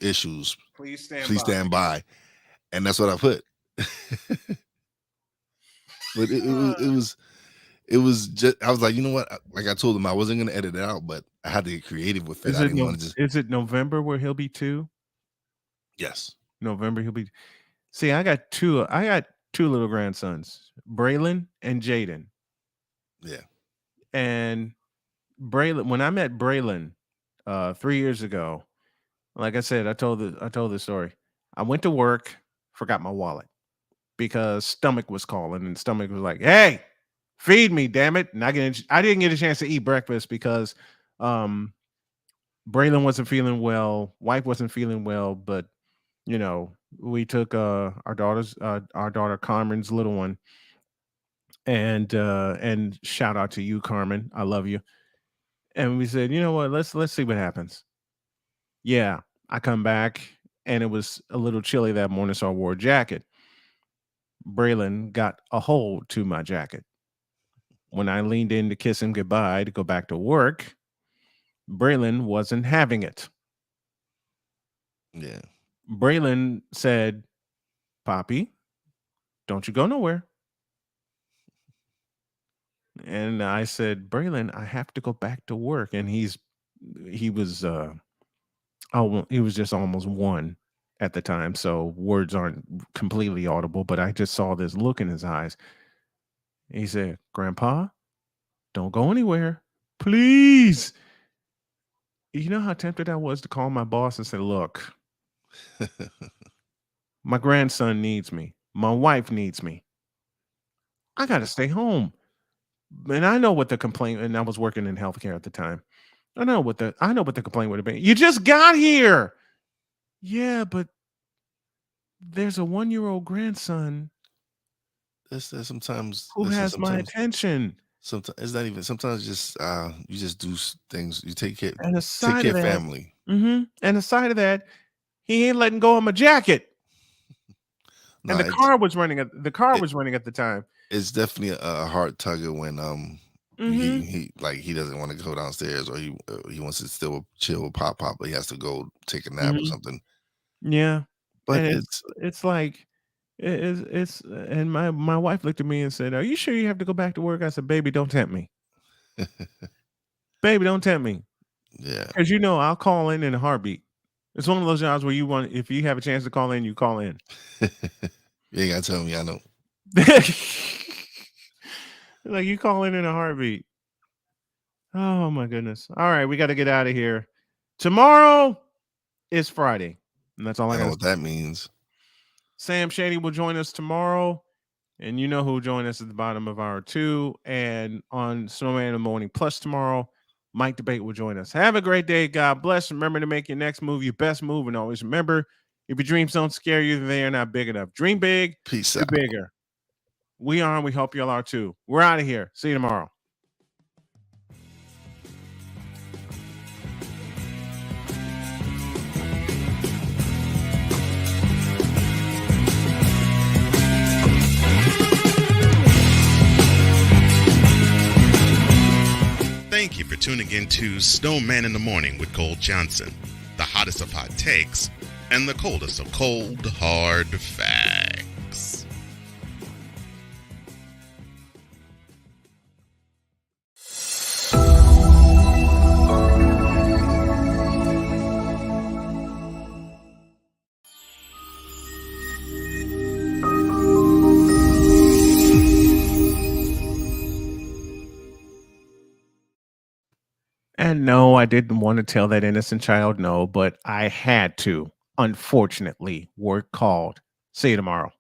issues. Please stand by, and that's what I put. But it was just, I was like, you know what? Like I told him, I wasn't going to edit it out, but I had to get creative with it. Is it November where he'll be 2? Yes. November he'll be. See, I got 2 little grandsons, Braylon and Jaden. Yeah. And Braylon, when I met Braylon 3 years ago, like I said, I told the story. I went to work, forgot my wallet because stomach was calling, and stomach was like, "Hey, feed me, damn it!" And I didn't get a chance to eat breakfast because Braylon wasn't feeling well, wife wasn't feeling well, but we took our daughter Carmen's little one, and shout out to you, Carmen, I love you. And we said, you know what, let's see what happens. Yeah, I come back and it was a little chilly that morning, so I wore a jacket. Braylon got a hole to my jacket. When I leaned in to kiss him goodbye to go back to work, Braylon wasn't having it. Yeah. Braylon said, "Poppy, don't you go nowhere." And I said, "Braylon, I have to go back to work." And he was just almost 1 at the time, so words aren't completely audible, but I just saw this look in his eyes. He said, "Grandpa, don't go anywhere, please." You know how tempted I was to call my boss and say, "Look, My grandson needs me. My wife needs me. I got to stay home. And I know what the complaint, and I was working in healthcare at the time. I know what the complaint would have been. You just got here. Yeah, but there's a 1-year-old grandson There's sometimes who has my attention. Sometimes it's not even. Sometimes just you just do things. You take care. And aside Take care of that, family. And aside of that, he ain't letting go of my jacket. And the car was running at the time. It's definitely a hard tugger when he doesn't want to go downstairs, or he wants to still chill with Pop, but he has to go take a nap or something. Yeah, But and it's like it's and my wife looked at me and said, "Are you sure you have to go back to work?" I said, "Baby, don't tempt me. Baby, don't tempt me." Yeah, because I'll call in a heartbeat. It's one of those jobs where if you have a chance to call in, you call in. You ain't gotta tell me, I know. Like you call in a heartbeat. Oh my goodness. All right, we got to get out of here. Tomorrow is Friday. And that's all I got. I know what that means. Sam Shady will join us tomorrow. And you know who will join us at the bottom of hour 2. And on Snowman in the Morning Plus tomorrow, Mike Debate will join us. Have a great day. God bless. Remember to make your next move your best move. And always remember, if your dreams don't scare you, they are not big enough. Dream big. Peace out. Bigger. We are, and we hope y'all are too. We're out of here. See you tomorrow. Thank you for tuning in to Snowman in the Morning with Cole Johnson, the hottest of hot takes and the coldest of cold, hard facts. And no, I didn't want to tell that innocent child no, but I had to. Unfortunately, work called. See you tomorrow.